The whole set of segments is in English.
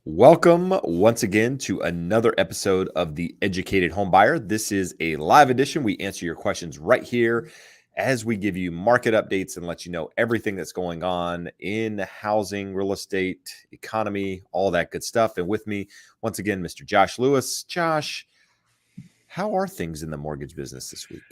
Welcome once again to another episode of the Educated Homebuyer. This is a live edition. We answer your questions right here as we give you market updates and let you know everything that's going on in housing, real estate, economy, all that good stuff. And with me, once again, Mr. Josh Lewis. Josh, how are things in the mortgage business this week?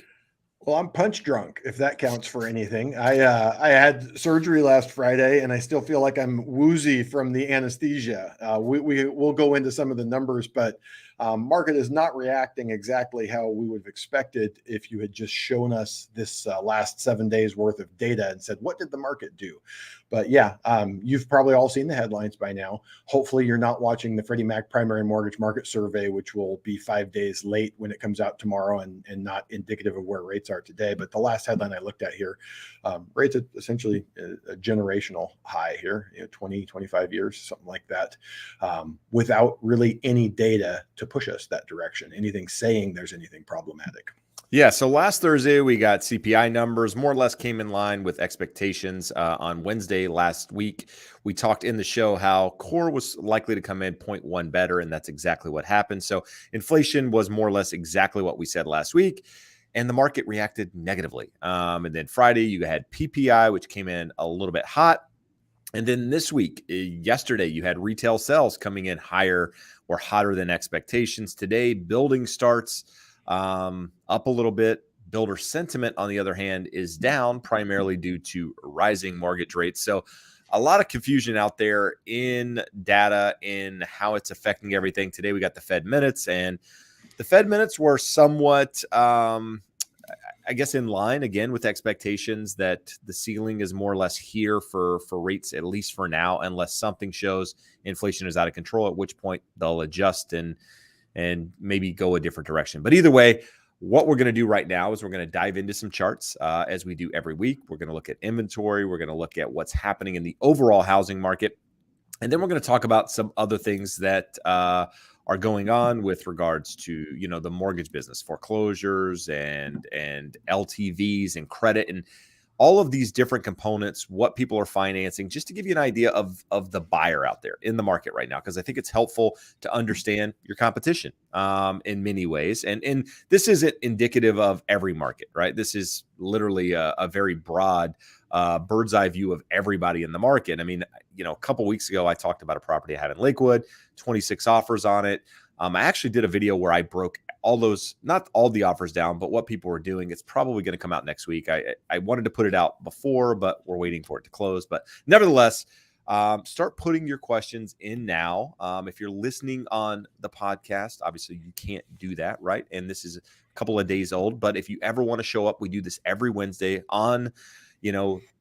Well, I'm punch drunk, if that counts for anything. I had surgery last Friday, and I still feel like I'm woozy from the anesthesia. We'll go into some of the numbers, but market is not reacting exactly how we would have expected if you had just shown us this last 7 days worth of data and said, "What did the market do?" But yeah, you've probably all seen the headlines by now. Hopefully, you're not watching the Freddie Mac Primary Mortgage Market Survey, which will be 5 days late when it comes out tomorrow and not indicative of where rates are today. But the last headline I looked at here, rates at essentially a generational high here, 20, 25 years, something like that, without really any data to push us that direction, anything saying there's anything problematic. Yeah, so last Thursday, we got CPI numbers more or less came in line with expectations. On Wednesday last week, we talked in the show how core was likely to come in 0.1 better, and that's exactly what happened. So inflation was more or less exactly what we said last week, and the market reacted negatively. And then Friday, you had PPI, which came in a little bit hot. And then this week, yesterday, you had retail sales coming in higher or hotter than expectations. Today, building starts up a little bit. Builder sentiment, on the other hand, is down primarily due to rising mortgage rates. So a lot of confusion out there in data in how it's affecting everything. Today, we got the Fed minutes, and the Fed minutes were somewhat, I guess, in line again with expectations that the ceiling is more or less here for rates, at least for now, unless something shows inflation is out of control, at which point they'll adjust and maybe go a different direction. But either way, what we're going to do right now is we're going to dive into some charts as we do every week. We're going to look at inventory. We're going to look at what's happening in the overall housing market. And then we're going to talk about some other things that are going on with regards to, the mortgage business, foreclosures and LTVs and credit and all of these different components, what people are financing, just to give you an idea of the buyer out there in the market right now, because I think it's helpful to understand your competition in many ways. And this isn't indicative of every market, right? This is literally a very broad bird's eye view of everybody in the market. I mean, a couple weeks ago, I talked about a property I have in Lakewood, 26 offers on it. I actually did a video where I broke all those, not all the offers down, but what people were doing. It's probably going to come out next week. I wanted to put it out before, but we're waiting for it to close. But nevertheless, start putting your questions in now. If you're listening on the podcast, obviously you can't do that, right? And this is a couple of days old. But if you ever want to show up, we do this every Wednesday on,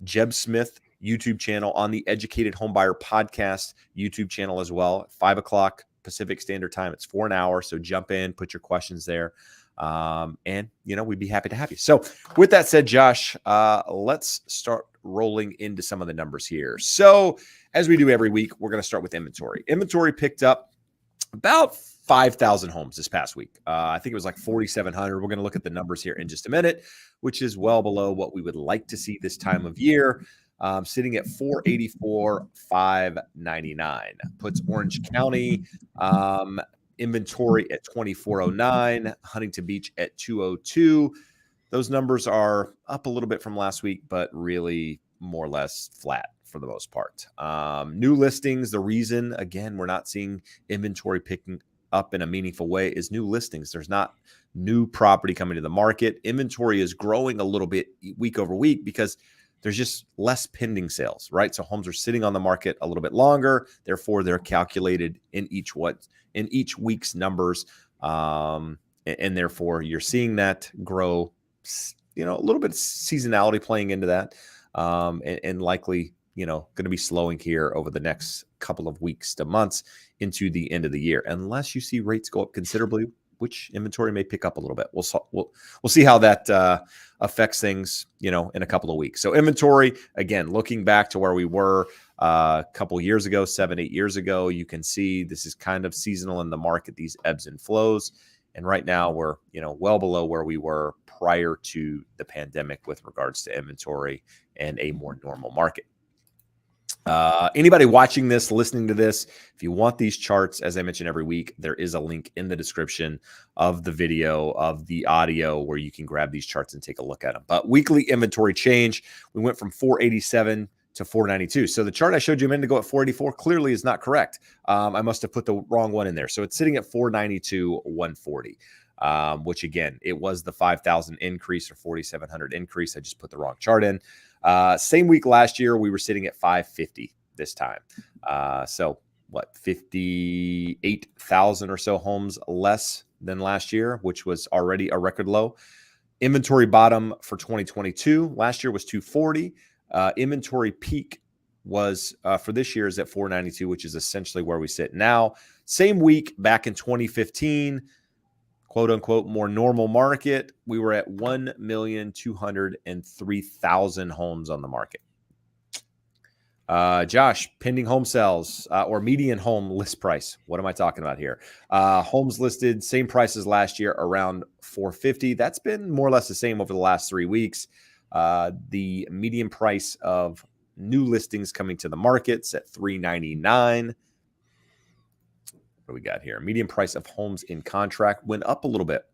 Jeb Smith YouTube channel, on the Educated Homebuyer podcast YouTube channel as well, 5 o'clock Pacific Standard Time. It's for an hour. So jump in, put your questions there. And we'd be happy to have you. So with that said, Josh, let's start rolling into some of the numbers here. So as we do every week, we're going to start with inventory. Inventory picked up about 5,000 homes this past week. I think it was like 4,700. We're going to look at the numbers here in just a minute, which is well below what we would like to see this time of year. Sitting at 484,599, puts Orange County inventory at 2,409, Huntington Beach at 202. Those numbers are up a little bit from last week, but really more or less flat for the most part. New listings, the reason, again, we're not seeing inventory picking up in a meaningful way is new listings. There's not new property coming to the market. Inventory is growing a little bit week over week because there's just less pending sales, right? So homes are sitting on the market a little bit longer. Therefore, they're calculated in each week's numbers. And therefore, you're seeing that grow, a little bit of seasonality playing into that. And likely, going to be slowing here over the next couple of weeks to months into the end of the year, unless you see rates go up considerably, which inventory may pick up a little bit. We'll see how that affects things, in a couple of weeks. So inventory, again, looking back to where we were a couple of years ago, 7-8 years ago, you can see this is kind of seasonal in the market, these ebbs and flows. And right now we're, well below where we were prior to the pandemic with regards to inventory and a more normal market. Anybody watching this, listening to this, if you want these charts, as I mentioned every week, there is a link in the description of the video, of the audio, where you can grab these charts and take a look at them. But weekly inventory change, we went from 487 to 492. So the chart I showed you a minute ago at 484 clearly is not correct. I must have put the wrong one in there. So it's sitting at 492, 140. Which again, it was the 5,000 increase or 4,700 increase. I just put the wrong chart in. Same week last year, we were sitting at 550 this time. So what, 58,000 or so homes less than last year, which was already a record low. Inventory bottom for 2022 last year was 240. Inventory peak was for this year is at 492, which is essentially where we sit now. Same week back in 2015, quote unquote, more normal market, we were at 1,203,000 homes on the market. Josh, pending home sales or median home list price. What am I talking about here? Homes listed, same price as last year, around 450. That's been more or less the same over the last 3 weeks. The median price of new listings coming to the market's at 399. What do we got here? Median price of homes in contract went up a little bit.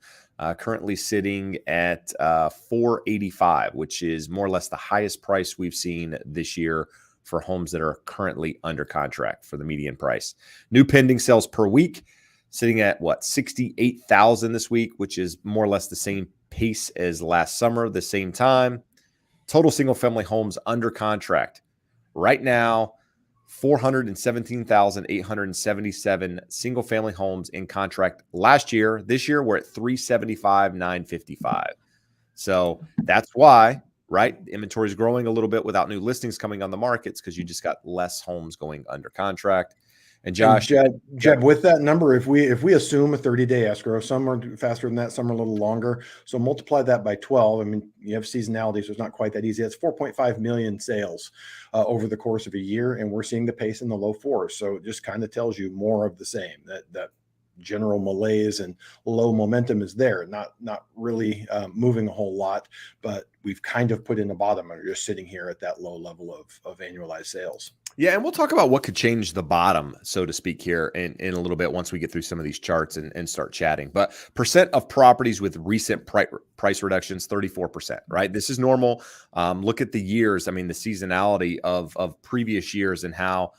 Currently sitting at 485, which is more or less the highest price we've seen this year for homes that are currently under contract for the median price. New pending sales per week sitting at what, 68,000 this week, which is more or less the same pace as last summer, the same time. Total single family homes under contract right now, 417,877 single family homes in contract last year. This year, we're at 375,955. So that's why, right? Inventory is growing a little bit without new listings coming on the markets because you just got less homes going under contract. And Josh, Jeb, with that number, if we assume a 30-day escrow, some are faster than that, some are a little longer. So multiply that by 12. I mean, you have seasonality, so it's not quite that easy. It's 4.5 million sales over the course of a year, and we're seeing the pace in the low fours. So it just kind of tells you more of the same. That general malaise and low momentum is there, not really moving a whole lot, but we've kind of put in the bottom and are just sitting here at that low level of annualized sales. Yeah, and we'll talk about what could change the bottom, so to speak, here in a little bit once we get through some of these charts and start chatting. But percent of properties with recent price reductions, 34%, right? This is normal. Look at the years. I mean, the seasonality of previous years and how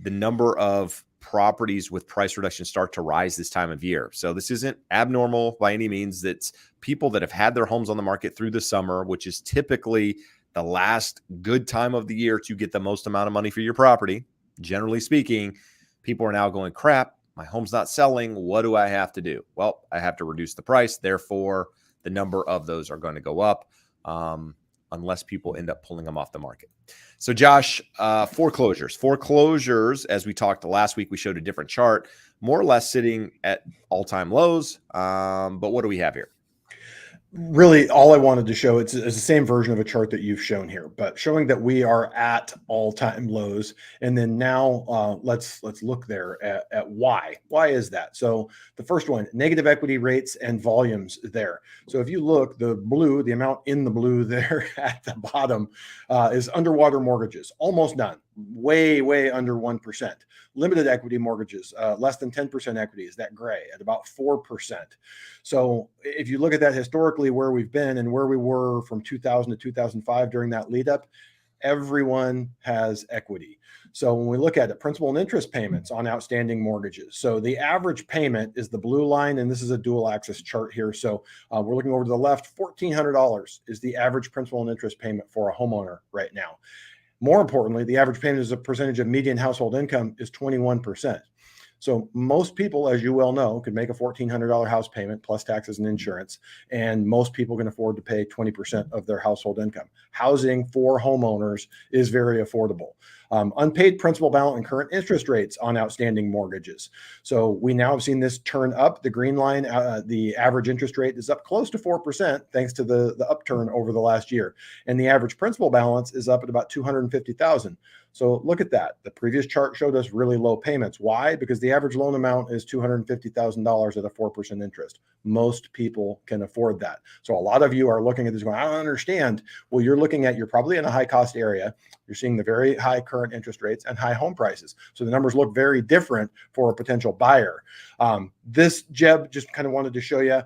the number of properties with price reductions start to rise this time of year. So this isn't abnormal by any means. That's people that have had their homes on the market through the summer, which is typically the last good time of the year to get the most amount of money for your property. Generally speaking, people are now going, crap, my home's not selling. What do I have to do? Well, I have to reduce the price. Therefore, the number of those are going to go up unless people end up pulling them off the market. So Josh, foreclosures, as we talked last week, we showed a different chart, more or less sitting at all-time lows. But what do we have here? Really, all I wanted to show, it's the same version of a chart that you've shown here, but showing that we are at all-time lows. And then now let's look there at why. Why is that? So the first one, negative equity rates and volumes there. So if you look, the blue, the amount in the blue there at the bottom is underwater mortgages, almost none, way under 1%. Limited equity mortgages, less than 10% equity is that gray at about 4%. So if you look at that historically, where we've been and where we were from 2000 to 2005 during that lead up, everyone has equity. So when we look at it, principal and interest payments on outstanding mortgages. So the average payment is the blue line, and this is a dual axis chart here. So we're looking over to the left, $1,400 is the average principal and interest payment for a homeowner right now. More importantly, the average payment as a percentage of median household income is 21%. So most people, as you well know, could make a $1,400 house payment plus taxes and insurance, and most people can afford to pay 20% of their household income. Housing for homeowners is very affordable. Unpaid principal balance and current interest rates on outstanding mortgages. So we now have seen this turn up. The green line, the average interest rate is up close to 4% thanks to the upturn over the last year. And the average principal balance is up at about $250,000. So look at that. The previous chart showed us really low payments. Why? Because the average loan amount is $250,000 at a 4% interest. Most people can afford that. So a lot of you are looking at this going, I don't understand. Well, you're probably in a high cost area. You're seeing the very high current interest rates and high home prices. So the numbers look very different for a potential buyer. This Jeb just kind of wanted to show you.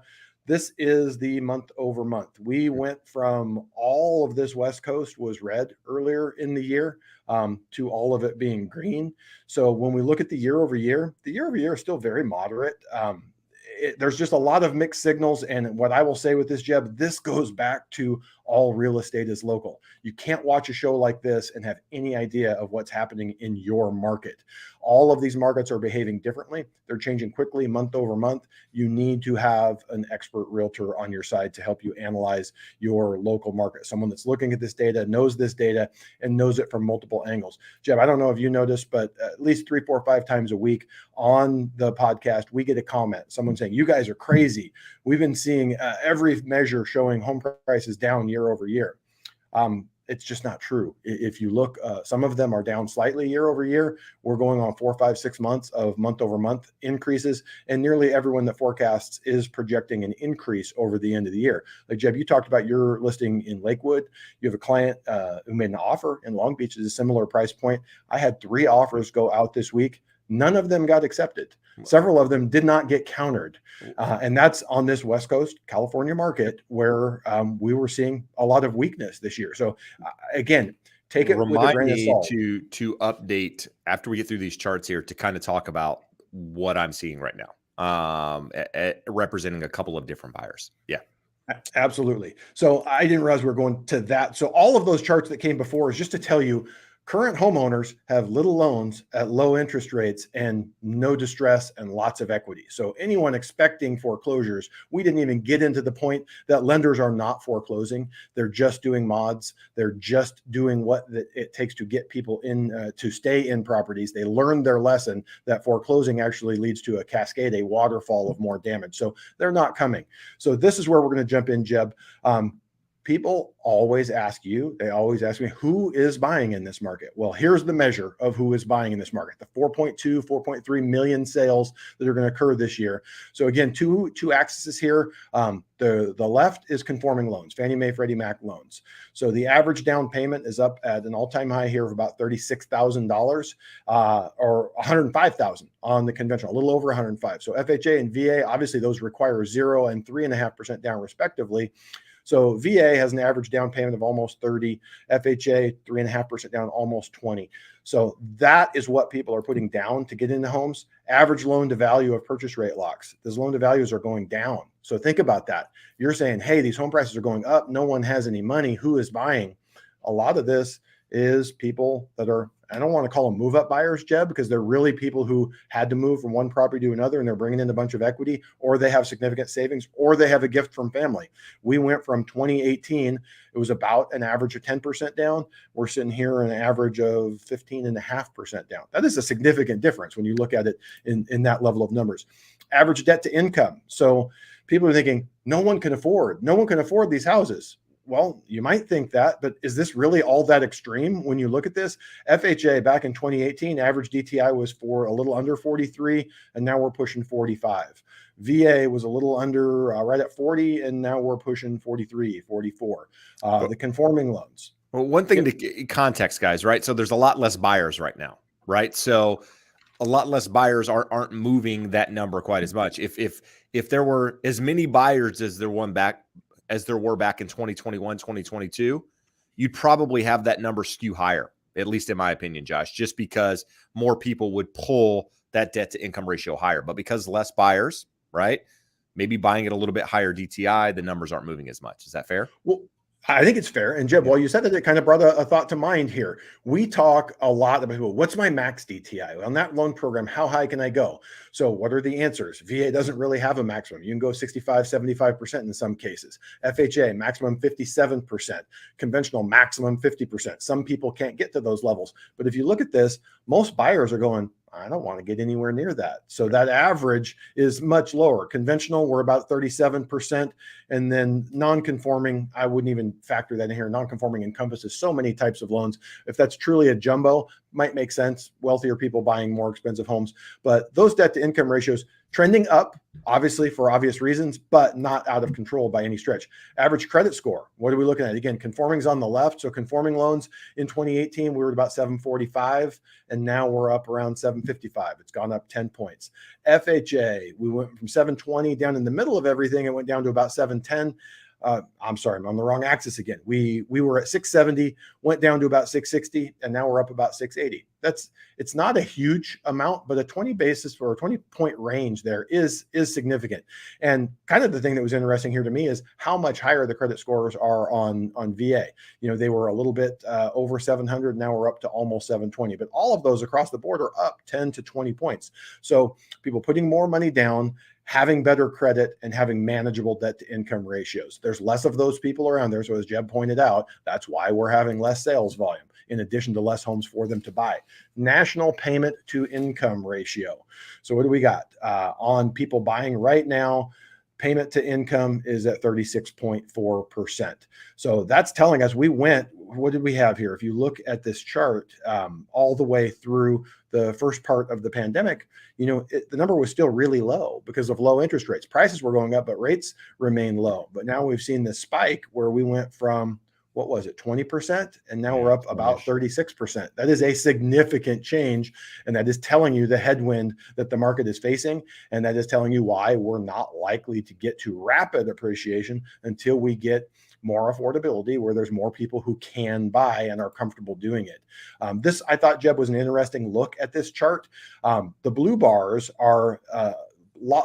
This is the month over month. We went from all of this West Coast was red earlier in the year to all of it being green. So when we look at the year over year is still very moderate. There's just a lot of mixed signals. And what I will say with this, Jeb, this goes back to all real estate is local. You can't watch a show like this and have any idea of what's happening in your market. All of these markets are behaving differently. They're changing quickly month over month. You need to have an expert realtor on your side to help you analyze your local market. Someone that's looking at this data, knows this data, and knows it from multiple angles. Jeb, I don't know if you noticed, but at least 3, 4, 5 times a week on the podcast, we get a comment. Someone saying, you guys are crazy. We've been seeing every measure showing home prices down year over year. It's just not true. If you look, some of them are down slightly year over year. We're going on 4, 5, 6 months of month over month increases, and nearly everyone that forecasts is projecting an increase over the end of the year. Like Jeb, you talked about your listing in Lakewood. You have a client who made an offer in Long Beach at a similar price point. I had 3 offers go out this week. None of them got accepted. Several of them did not get countered. And that's on this West Coast California market where we were seeing a lot of weakness this year. So again, take it with a grain of salt. To update after we get through these charts here to kind of talk about what I'm seeing right now, representing a couple of different buyers. Yeah. Absolutely. So I didn't realize we were going to that. So all of those charts that came before is just to tell you current homeowners have little loans at low interest rates and no distress and lots of equity. So anyone expecting foreclosures, we didn't even get into the point that lenders are not foreclosing. They're just doing mods. They're just doing what it takes to get people in to stay in properties. They learned their lesson that foreclosing actually leads to a cascade, a waterfall of more damage. So they're not coming. So this is where we're going to jump in, Jeb. People always ask you, they always ask me, who is buying in this market? Well, here's the measure of who is buying in this market, the 4.2, 4.3 million sales that are going to occur this year. So again, two axes here. The left is conforming loans, Fannie Mae, Freddie Mac loans. So the average down payment is up at an all-time high here of about $36,000 or $105,000 on the conventional, a little over 105. So FHA and VA, obviously those require 0 and 3.5% down respectively. So VA has an average down payment of almost 30, FHA 3.5% down, almost 20. So that is what people are putting down to get into homes. Average loan to value of purchase rate locks. Those loan to values are going down. So think about that. You're saying, hey, these home prices are going up. No one has any money. Who is buying? A lot of this is people that are, I don't want to call them move up buyers, Jeb, because they're really people who had to move from one property to another and they're bringing in a bunch of equity, or they have significant savings, or they have a gift from family. We went from 2018, it was about an average of 10% down. We're sitting here an average of 15.5% down. That is a significant difference when you look at it in that level of numbers. Average debt to income. So people are thinking, no one can afford these houses. Well, you might think that, but is this really all that extreme when you look at this? FHA back in 2018, average DTI was for a little under 43, and now we're pushing 45. VA was a little under right at 40, and now we're pushing 43, 44. The conforming loans. Well, one thing to context, guys, right? So there's a lot less buyers right now, right? So a lot less buyers aren't moving that number quite as much. If there were as many buyers as there were back in 2021, 2022, you'd probably have that number skew higher, at least in my opinion, Josh, just because more people would pull that debt to income ratio higher. But because less buyers, right, maybe buying at a little bit higher DTI, the numbers aren't moving as much. Is that fair? Well, I think it's fair. And Jeb, while you said that, it kind of brought a thought to mind here. We talk a lot about, well, what's my max DTI? On that loan program, how high can I go? So what are the answers? VA doesn't really have a maximum. You can go 65, 75% in some cases. FHA, maximum 57%. Conventional, maximum 50%. Some people can't get to those levels. But if you look at this, most buyers are going, I don't want to get anywhere near that. So that average is much lower. Conventional, we're about 37%. And then non-conforming, I wouldn't even factor that in here. Non-conforming encompasses so many types of loans. If that's truly a jumbo, might make sense. Wealthier people buying more expensive homes. But those debt to income ratios trending up, obviously for obvious reasons, but not out of control by any stretch. Average credit score, what are we looking at? Again, conforming's on the left. So conforming loans in 2018, we were at about 745, and now we're up around 755. It's gone up 10 points. FHA, we went from 720 down in the middle of everything. It went down to about 710. I'm sorry, I'm on the wrong axis again. We were at 670, went down to about 660, and now we're up about 680. It's not a huge amount, but a 20 basis or a 20 point range there is significant. And kind of the thing that was interesting here to me is how much higher the credit scores are on VA. You know, they were a little bit over 700. Now we're up to almost 720, but all of those across the board are up 10 to 20 points. So people putting more money down, having better credit, and having manageable debt to income ratios. There's less of those people around there. So as Jeb pointed out, that's why we're having less sales volume, in addition to less homes for them to buy. National payment to income ratio. So what do we got on people buying right now? Payment to income is at 36.4%. So that's telling us what did we have here? If you look at this chart all the way through the first part of the pandemic, you know, the number was still really low because of low interest rates. Prices were going up, but rates remain low. But now we've seen this spike where we went from, what was it, 20%? And now we're up about 36%. That is a significant change. And that is telling you the headwind that the market is facing. And that is telling you why we're not likely to get to rapid appreciation until we get more affordability, where there's more people who can buy and are comfortable doing it. This, I thought, Jeb, was an interesting look at this chart. The blue bars are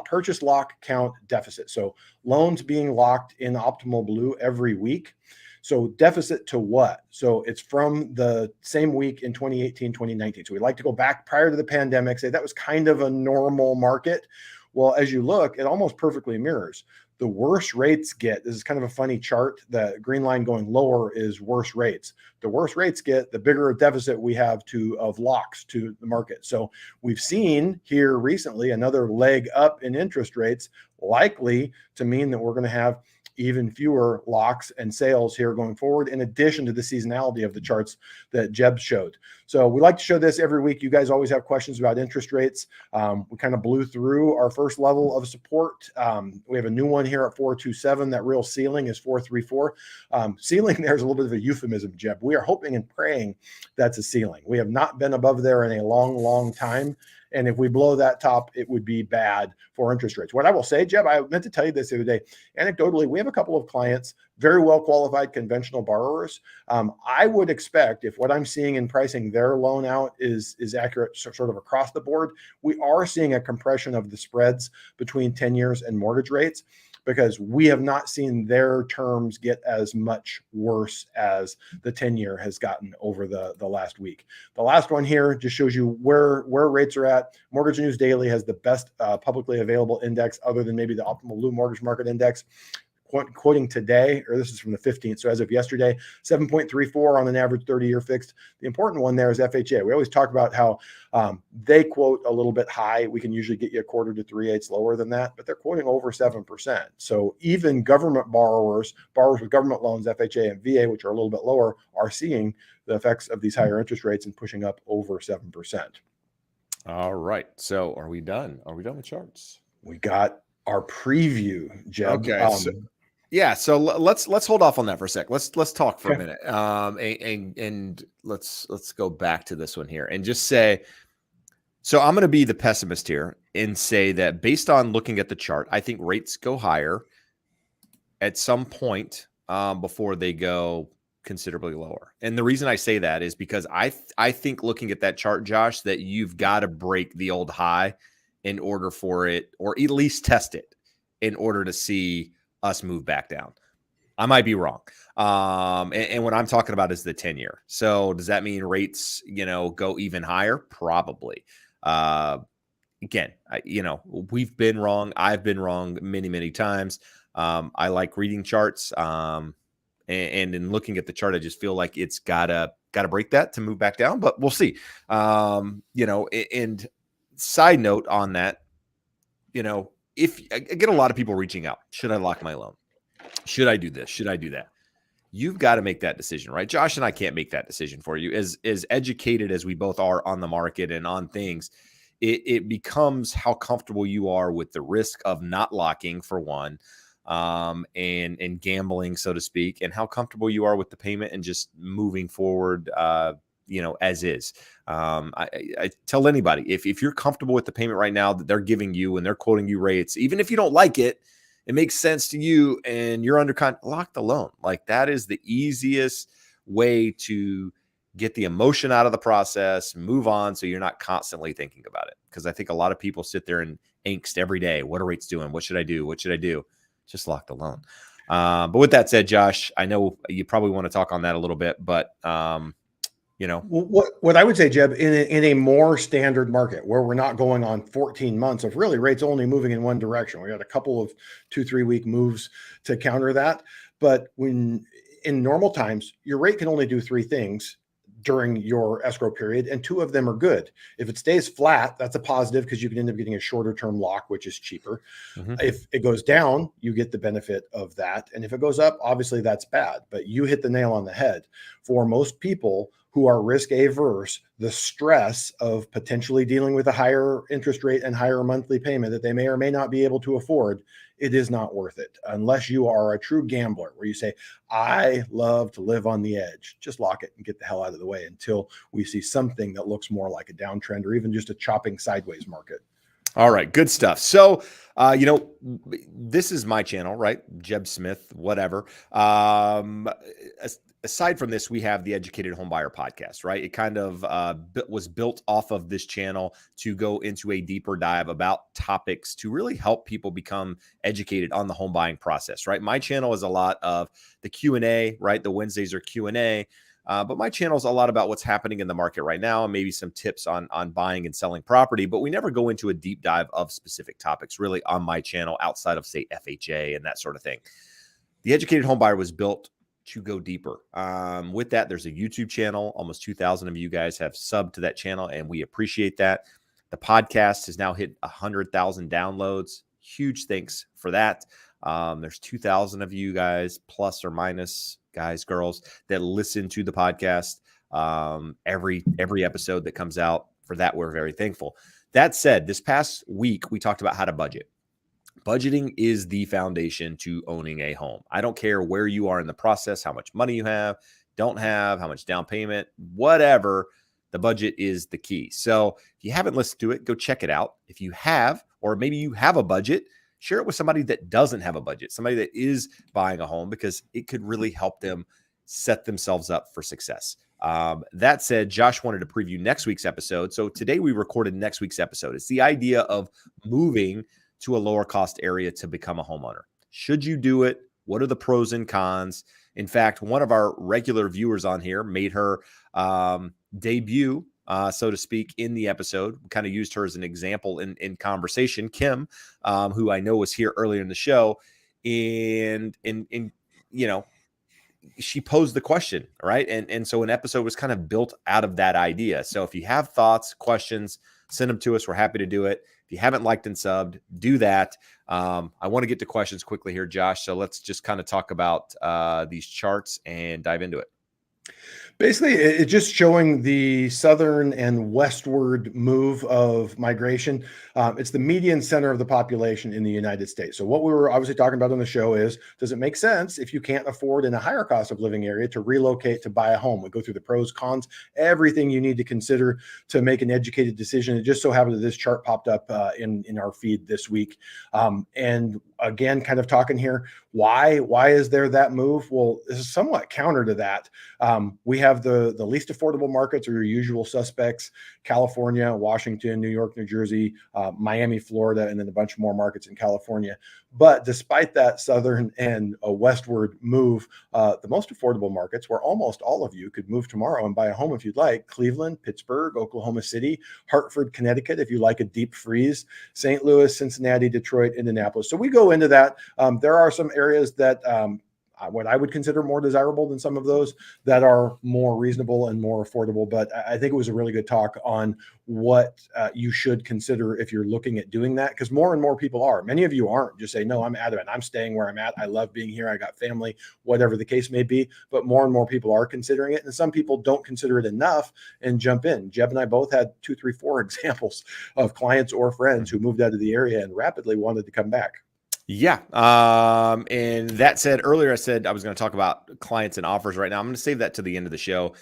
purchase lock count deficit. So loans being locked in optimal blue every week. So deficit to what? So it's from the same week in 2018, 2019. So we like to go back prior to the pandemic, say that was kind of a normal market. Well, as you look, it almost perfectly mirrors. The worse rates get, this is kind of a funny chart. The green line going lower is worse rates. The worse rates get, the bigger a deficit we have of locks to the market. So we've seen here recently another leg up in interest rates, likely to mean that we're going to have even fewer locks and sales here going forward, in addition to the seasonality of the charts that Jeb showed. So we like to show this every week. You guys always have questions about interest rates. We kind of blew through our first level of support. We have a new one here at 427. That real ceiling is 434. Ceiling there is a little bit of a euphemism, Jeb. We are hoping and praying that's a ceiling. We have not been above there in a long, long time. And if we blow that top, it would be bad for interest rates. What I will say, Jeb, I meant to tell you this the other day. Anecdotally, we have a couple of clients, very well qualified conventional borrowers. I would expect, if what I'm seeing in pricing their loan out is accurate sort of across the board, we are seeing a compression of the spreads between 10 years and mortgage rates, because we have not seen their terms get as much worse as the 10-year has gotten over the last week. The last one here just shows you where rates are at. Mortgage News Daily has the best publicly available index, other than maybe the Optimal Blue Mortgage Market Index. Quoting today, or this is from the 15th, so as of yesterday, 7.34 on an average 30-year fixed. The important one there is FHA. We always talk about how they quote a little bit high. We can usually get you a quarter to 3/8 lower than that, but they're quoting over 7%. So even government borrowers with government loans, FHA and VA, which are a little bit lower, are seeing the effects of these higher interest rates and pushing up over 7%. All right. So are we done? Are we done with charts? We got our preview, Jeb. Okay. Yeah, so let's hold off on that for a sec. Let's talk for a minute, and let's go back to this one here and just say, so I'm going to be the pessimist here and say that based on looking at the chart, I think rates go higher at some point before they go considerably lower. And the reason I say that is because I think looking at that chart, Josh, that you've got to break the old high in order for it, or at least test it in order to see us move back down. I might be wrong. And what I'm talking about is the 10-year. So does that mean rates, go even higher? Probably. Again, we've been wrong. I've been wrong many, many times. I like reading charts. And in looking at the chart, I just feel like it's gotta break that to move back down, but we'll see. And Side note on that, if I get a lot of people reaching out, should I lock my loan? Should I do this? Should I do that? You've got to make that decision, right? Josh and I can't make that decision for you. As educated as we both are on the market and on things, it becomes how comfortable you are with the risk of not locking, for one, and gambling, so to speak, and how comfortable you are with the payment and just moving forward, as is. I tell anybody, if you're comfortable with the payment right now that they're giving you and they're quoting you rates, even if you don't like it, it makes sense to you and you're under lock the loan. Like, that is the easiest way to get the emotion out of the process, move on, so you're not constantly thinking about it. Because I think a lot of people sit there in angst every day. What are rates doing? What should I do? What should I do? Just lock the loan. But with that said, Josh, I know you probably want to talk on that a little bit, but what I would say, Jeb, in a more standard market where we're not going on 14 months of really rates only moving in one direction, we got a couple of 2-3 week moves to counter that. But when in normal times, your rate can only do three things during your escrow period, and two of them are good. If it stays flat, that's a positive because you can end up getting a shorter term lock, which is cheaper. Mm-hmm. If it goes down, you get the benefit of that. And if it goes up, obviously that's bad. But you hit the nail on the head. For most people who are risk averse, the stress of potentially dealing with a higher interest rate and higher monthly payment that they may or may not be able to afford, it is not worth it unless you are a true gambler where you say, I love to live on the edge. Just lock it and get the hell out of the way until we see something that looks more like a downtrend or even just a chopping sideways market. All right, good stuff. So, this is my channel, right? Jeb Smith, whatever. Aside from this, we have the Educated Homebuyer podcast, right? It kind of was built off of this channel to go into a deeper dive about topics to really help people become educated on the home buying process, right? My channel is a lot of the Q&A, right? The Wednesdays are Q&A. But my channel is a lot about what's happening in the market right now and maybe some tips on buying and selling property. But we never go into a deep dive of specific topics really on my channel outside of, say, FHA and that sort of thing. The Educated Homebuyer was built to go deeper. With that, there's a YouTube channel. Almost 2,000 of you guys have subbed to that channel, and we appreciate that. The podcast has now hit 100,000 downloads. Huge thanks for that. There's 2,000 of you guys, plus or minus, guys, girls, that listen to the podcast every episode that comes out. For that, we're very thankful. That said, this past week, we talked about how to budget. Budgeting is the foundation to owning a home. I don't care where you are in the process, how much money you have, don't have, how much down payment, whatever, the budget is the key. So if you haven't listened to it, go check it out. If you have, or maybe you have a budget, share it with somebody that doesn't have a budget, somebody that is buying a home, because it could really help them set themselves up for success. That said, Josh wanted to preview next week's episode. So today we recorded next week's episode. It's the idea of moving to a lower cost area to become a homeowner. Should you do it? What are the pros and cons? In fact, one of our regular viewers on here made her debut, so to speak, in the episode. We kind of used her as an example in conversation. Kim, who I know was here earlier in the show, and she posed the question, right? And so an episode was kind of built out of that idea. So if you have thoughts, questions, send them to us. We're happy to do it. If you haven't liked and subbed, do that. I want to get to questions quickly here, Josh. So let's just kind of talk about these charts and dive into it. Basically, it's just showing the southern and westward move of migration. It's the median center of the population in the United States. So what we were obviously talking about on the show is, does it make sense if you can't afford in a higher cost of living area to relocate to buy a home? We go through the pros, cons, everything you need to consider to make an educated decision. It just so happened that this chart popped up in our feed this week. And again, kind of talking here, why is there that move? Well, this is somewhat counter to that. We have the least affordable markets are your usual suspects: California, Washington, New York, New Jersey, Miami, Florida, and then a bunch more markets in California. But despite that southern and westward move, the most affordable markets, where almost all of you could move tomorrow and buy a home if you'd like: Cleveland, Pittsburgh, Oklahoma City, Hartford, Connecticut, if you like a deep freeze, St. Louis, Cincinnati, Detroit, Indianapolis. So we go into that. There are some areas that what I would consider more desirable than some of those that are more reasonable and more affordable. But I think it was a really good talk on what you should consider if you're looking at doing that, because more and more people are. Many of you aren't. Just say, no, I'm adamant. I'm staying where I'm at. I love being here. I got family, whatever the case may be. But more and more people are considering it. And some people don't consider it enough and jump in. Jeb and I both had 2, 3, 4 examples of clients or friends who moved out of the area and rapidly wanted to come back. Yeah. And that said, earlier I said I was going to talk about clients and offers right now. I'm going to save that to the end of the show,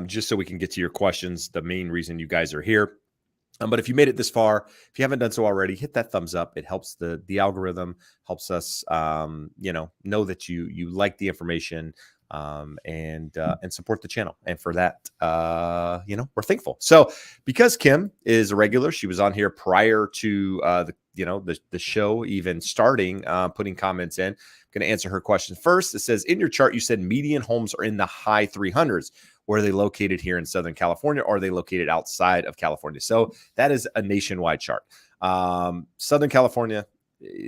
just so we can get to your questions, the main reason you guys are here. But if you made it this far, if you haven't done so already, hit that thumbs up. It helps the algorithm, helps us, know that you like the information, and support the channel. And for that, we're thankful. So because Kim is a regular, she was on here prior to the show even starting, putting comments in. I'm going to answer her question first. It says, in your chart, you said median homes are in the high 300s. Where are they located here in Southern California, or are they located outside of California? So that is a nationwide chart. Southern California,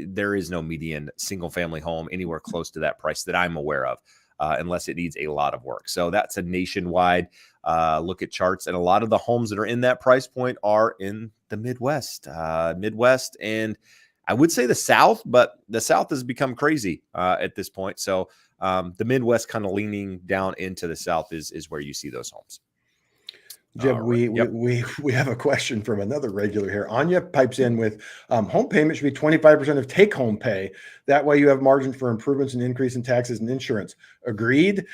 there is no median single family home anywhere close to that price that I'm aware of, unless it needs a lot of work. So that's a nationwide look at charts. And a lot of the homes that are in that price point are in the Midwest, and I would say the South, but the South has become crazy at this point. So the Midwest kind of leaning down into the South is where you see those homes. Jeb, Right. we have a question from another regular here. Anya pipes in with home payment should be 25% of take home pay. That way you have margin for improvements and increase in taxes and insurance. Agreed.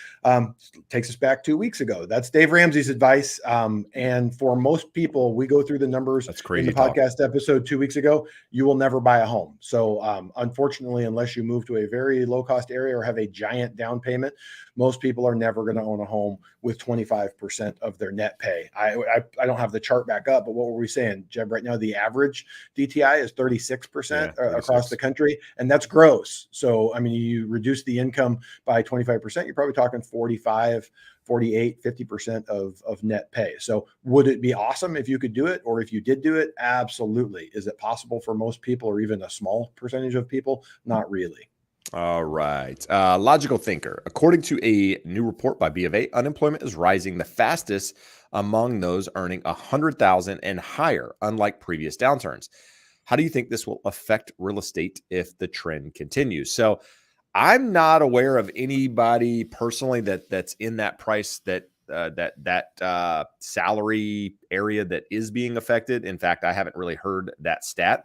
Takes us back 2 weeks ago. That's Dave Ramsey's advice. And for most people, we go through the numbers in the podcast episode 2 weeks ago. You will never buy a home. So unfortunately, unless you move to a very low cost area or have a giant down payment, most people are never going to own a home with 25% of their net pay. I don't have the chart back up, but what were we saying, Jeb? Right now, the average DTI is 36% across the country, and that's gross. So, I mean, you reduce the income by 25%, you're probably talking 45, 48, 50% of net pay. So would it be awesome if you could do it, or if you did do it? Absolutely. Is it possible for most people, or even a small percentage of people? Not really. All right. Logical thinker. According to a new report by B of A, unemployment is rising the fastest among those earning $100,000 and higher, unlike previous downturns. How do you think this will affect real estate if the trend continues? So I'm not aware of anybody personally that's in that price, that salary area that is being affected. In fact, I haven't really heard that stat.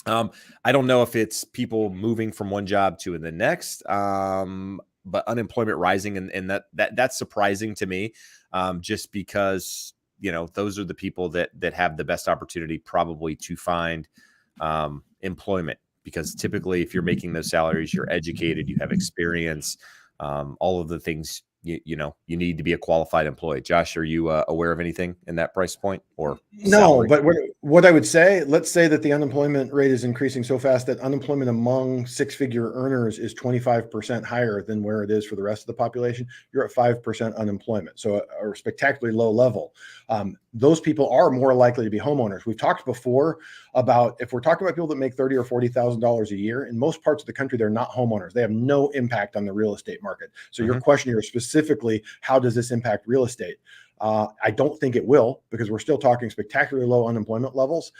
I don't know if it's people moving from one job to the next, but unemployment rising, and that's surprising to me, just because those are the people that have the best opportunity probably to find employment, because typically if you're making those salaries, you're educated, you have experience, all of the things you need to be a qualified employee. Josh, are you aware of anything in that price point or salary? No, but what I would say, let's say that the unemployment rate is increasing so fast that unemployment among six-figure earners is 25% higher than where it is for the rest of the population. You're at 5% unemployment, so a spectacularly low level. Those people are more likely to be homeowners. We've talked before about, if we're talking about people that make $30,000 or $40,000 a year, in most parts of the country, they're not homeowners. They have no impact on the real estate market. So your question here is specifically, how does this impact real estate? I don't think it will, because we're still talking spectacularly low unemployment levels.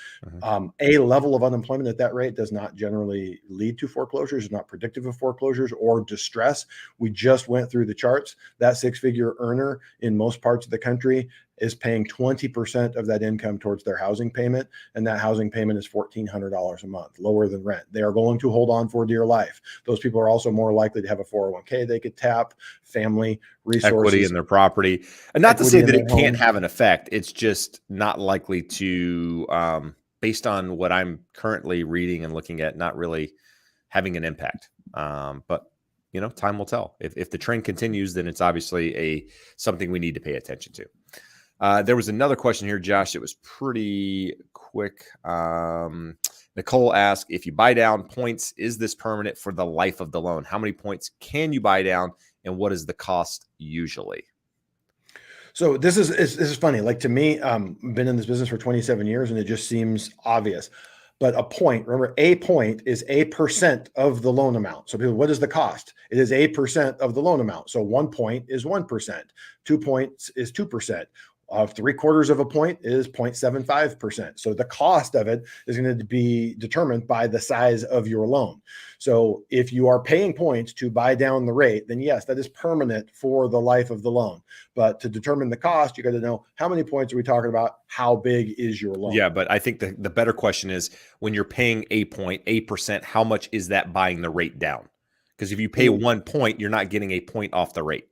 A level of unemployment at that rate does not generally lead to foreclosures, is not predictive of foreclosures or distress. We just went through the charts. That six-figure earner in most parts of the country is paying 20% of that income towards their housing payment, and that housing payment is $1,400 a month, lower than rent. They are going to hold on for dear life. Those people are also more likely to have a 401k they could tap, family resources, equity in their property. And not to say that it can't have an effect, it's just not likely to, based on what I'm currently reading and looking at, not really having an impact. But time will tell. If the trend continues, then it's obviously something we need to pay attention to. There was another question here, Josh. It was pretty quick. Nicole asked, if you buy down points, is this permanent for the life of the loan? How many points can you buy down, and what is the cost usually? So this is funny. Like, to me, I've been in this business for 27 years, and it just seems obvious. But a point, remember, a point is a percent of the loan amount. So people, what is the cost? It is a percent of the loan amount. So 1 point is 1%, 2 points is 2%. Of 3/4 of a point is 0.75%. So the cost of it is going to be determined by the size of your loan. So if you are paying points to buy down the rate, then yes, that is permanent for the life of the loan. But to determine the cost, you got to know how many points are we talking about? How big is your loan? Yeah, but I think the better question is when you're paying a point, 8%, how much is that buying the rate down? Because if you pay 1 point, you're not getting a point off the rate.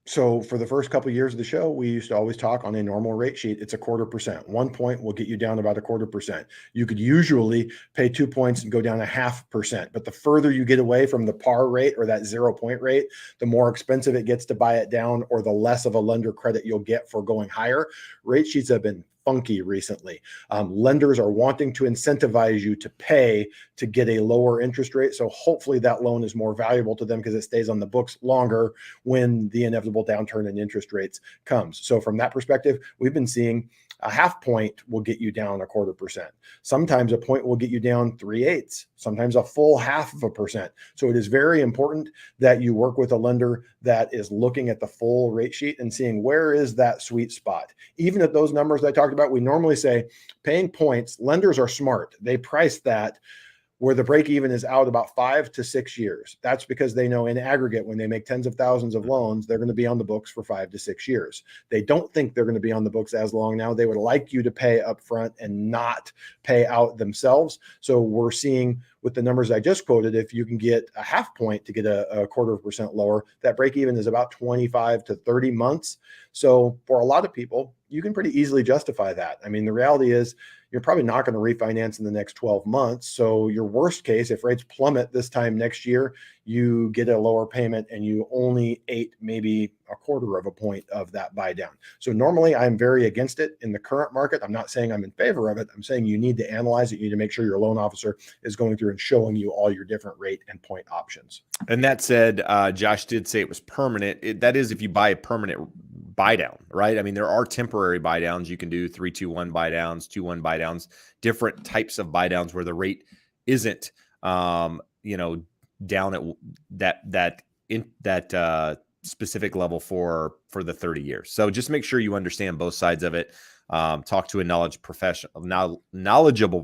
So for the first couple of years of the show, we used to always talk on a normal rate sheet. It's 1/4%. 1 point will get you down about 1/4%. You could usually pay 2 points and go down 0.5%. But the further you get away from the par rate or that 0 point rate, the more expensive it gets to buy it down, or the less of a lender credit you'll get for going higher. Rate sheets have been funky recently. Lenders are wanting to incentivize you to pay to get a lower interest rate. So hopefully that loan is more valuable to them because it stays on the books longer when the inevitable downturn in interest rates comes. So from that perspective, we've been seeing a 0.5 point will get you down 1/4%. Sometimes a point will get you down 3/8, sometimes a full 0.5%. So it is very important that you work with a lender that is looking at the full rate sheet and seeing where is that sweet spot. Even at those numbers I talked about, we normally say paying points, lenders are smart. They price that where the break even is out about 5 to 6 years. That's because they know in aggregate, when they make tens of thousands of loans, they're going to be on the books for 5 to 6 years. They don't think they're going to be on the books as long now. They would like you to pay up front and not pay out themselves. So we're seeing with the numbers I just quoted, if you can get a 0.5 point to get a 1/4% lower, that break even is about 25 to 30 months. So for a lot of people, you can pretty easily justify that. I mean, the reality is you're probably not going to refinance in the next 12 months. So your worst case, if rates plummet this time next year, you get a lower payment and you only ate maybe 1/4 of a point of that buy down. So normally I'm very against it in the current market. I'm not saying I'm in favor of it. I'm saying you need to analyze it. You need to make sure your loan officer is going through and showing you all your different rate and point options. And that said, Josh did say it was permanent. That is if you buy a permanent buy down, right? I mean, there are temporary buy downs. You can do 3-2-1 buy downs, 2-1 buy downs, different types of buy downs where the rate isn't, down at that specific level for the 30 years. So just make sure you understand both sides of it. Talk to a knowledgeable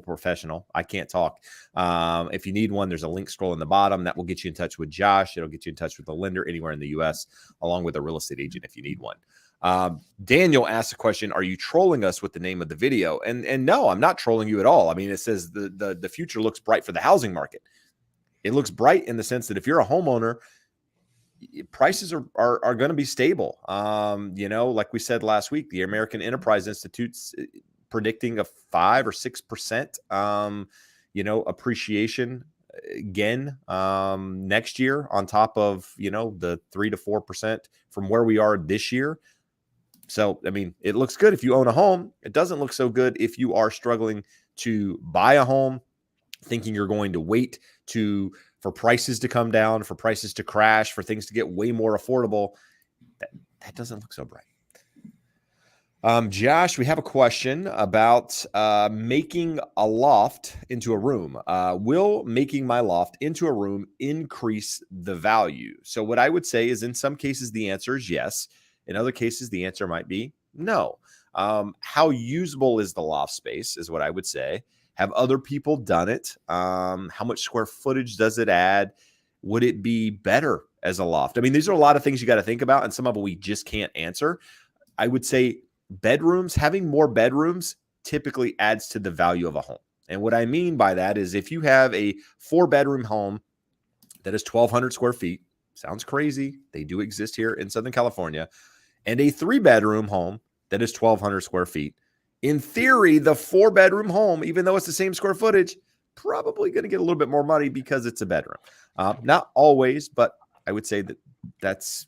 professional. I can't talk. If you need one, there's a link scroll in the bottom that will get you in touch with Josh. It'll get you in touch with a lender anywhere in the U.S., along with a real estate agent if you need one. Daniel asked a question: are you trolling us with the name of the video? And no, I'm not trolling you at all. I mean, it says the future looks bright for the housing market. It looks bright in the sense that if you're a homeowner, prices are going to be stable. Like we said last week, the American Enterprise Institute's predicting a 5 or 6%, appreciation again next year on top of, the 3 to 4% from where we are this year. So, I mean, it looks good if you own a home. It doesn't look so good if you are struggling to buy a home, thinking you're going to wait for prices to come down, for prices to crash, for things to get way more affordable. That doesn't look so bright. Josh, we have a question about making a loft into a room. Will making my loft into a room increase the value? So what I would say is in some cases, the answer is yes. In other cases, the answer might be no. How usable is the loft space is what I would say. Have other people done it? How much square footage does it add? Would it be better as a loft? I mean, these are a lot of things you got to think about, and some of them we just can't answer. I would say having more bedrooms typically adds to the value of a home. And what I mean by that is if you have a 4-bedroom home that is 1,200 square feet, sounds crazy. They do exist here in Southern California, and a 3-bedroom home that is 1,200 square feet. In theory, the 4-bedroom home, even though it's the same square footage, probably going to get a little bit more money because it's a bedroom. Not always, but I would say that's,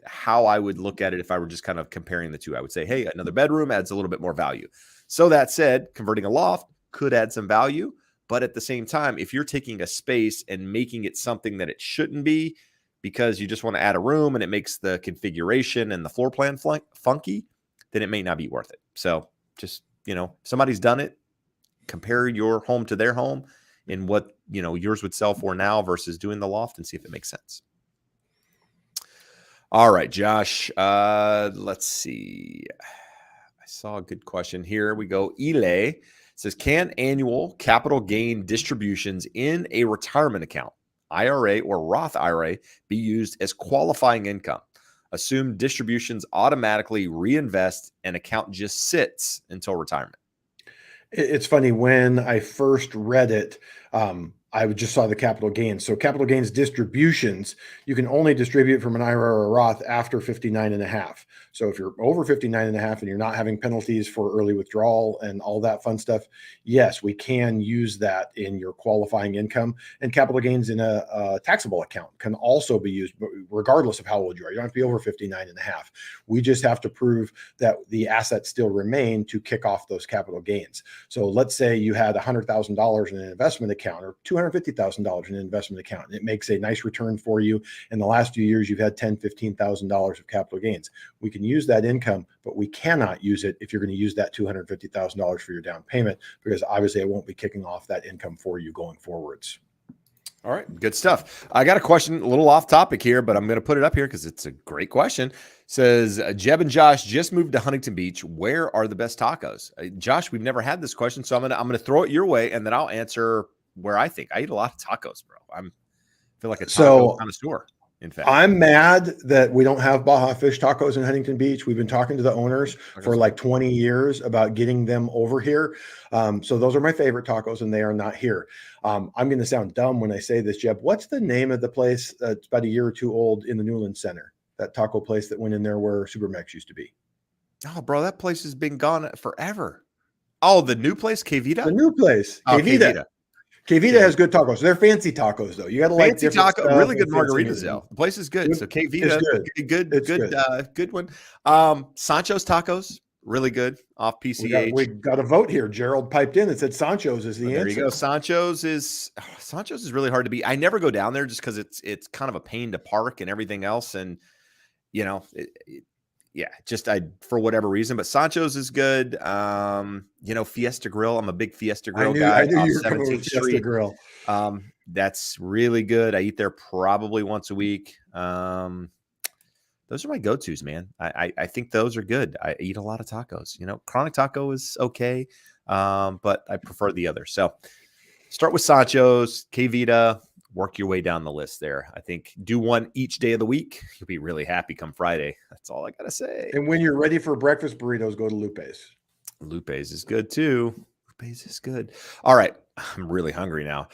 how I would look at it if I were just kind of comparing the two. I would say, hey, another bedroom adds a little bit more value. So that said, converting a loft could add some value. But at the same time, if you're taking a space and making it something that it shouldn't be because you just want to add a room and it makes the configuration and the floor plan funky, then it may not be worth it. So just, somebody's done it. compare your home to their home and what, yours would sell for now versus doing the loft and see if it makes sense. All right, Josh, let's see. I saw a good question. Here we go. Ile says, can annual capital gain distributions in a retirement account, IRA or Roth IRA, be used as qualifying income? Assume distributions automatically reinvest and account just sits until retirement. It's funny, when I first read it, I just saw the capital gains. So capital gains distributions, you can only distribute from an IRA or a Roth after 59 and a half. So if you're over 59 and a half and you're not having penalties for early withdrawal and all that fun stuff, yes, we can use that in your qualifying income. And capital gains in a taxable account can also be used regardless of how old you are. You don't have to be over 59 and a half. We just have to prove that the assets still remain to kick off those capital gains. So let's say you had $100,000 in an investment account or $250,000 in an investment account, and it makes a nice return for you. In the last few years, you've had $10,000, $15,000 of capital gains. We can use that income, but we cannot use it if you're going to use that $250,000 for your down payment, because obviously it won't be kicking off that income for you going forwards. All right, good stuff. I got a question, a little off topic here, but I'm going to put it up here because it's a great question. Says, Jeb and Josh just moved to Huntington Beach. Where are the best tacos? Josh, we've never had this question, so I'm gonna throw it your way, and then I'll answer where I think. I eat a lot of tacos, bro. I feel like a taco connoisseur. In fact, I'm mad that we don't have Baja Fish Tacos in Huntington Beach. We've been talking to the owners for like 20 years about getting them over here. So those are my favorite tacos, and they are not here. I'm going to sound dumb when I say this, Jeb. What's the name of the place that's about a year or two old in the Newland Center? That taco place that went in there where Supermax used to be. Oh, bro, that place has been gone forever. Oh, the new place, Que Vida? The new place, Oh, Que Vida. Que Vida has good tacos. They're fancy tacos, though. You got to like fancy taco, really good margaritas, though. The place is good. So Que Vida, good one. Sancho's Tacos, really good off PCH. We got a vote here. Gerald piped in and said Sancho's is the answer. There you go. Sancho's is really hard to beat. I never go down there just because it's kind of a pain to park and everything else, and for whatever reason, but Sancho's is good. Fiesta Grill. I'm a big Fiesta Grill guy. I knew you were coming with Fiesta Grill. That's really good. I eat there probably once a week. Those are my go-tos, man. I think those are good. I eat a lot of tacos. Chronic Taco is okay, but I prefer the other. So start with Sancho's, Que Vida. Work your way down the list there. I think do one each day of the week. You'll be really happy come Friday. That's all I got to say. And when you're ready for breakfast burritos, go to Lupe's. Lupe's is good too. Lupe's is good. All right. I'm really hungry now.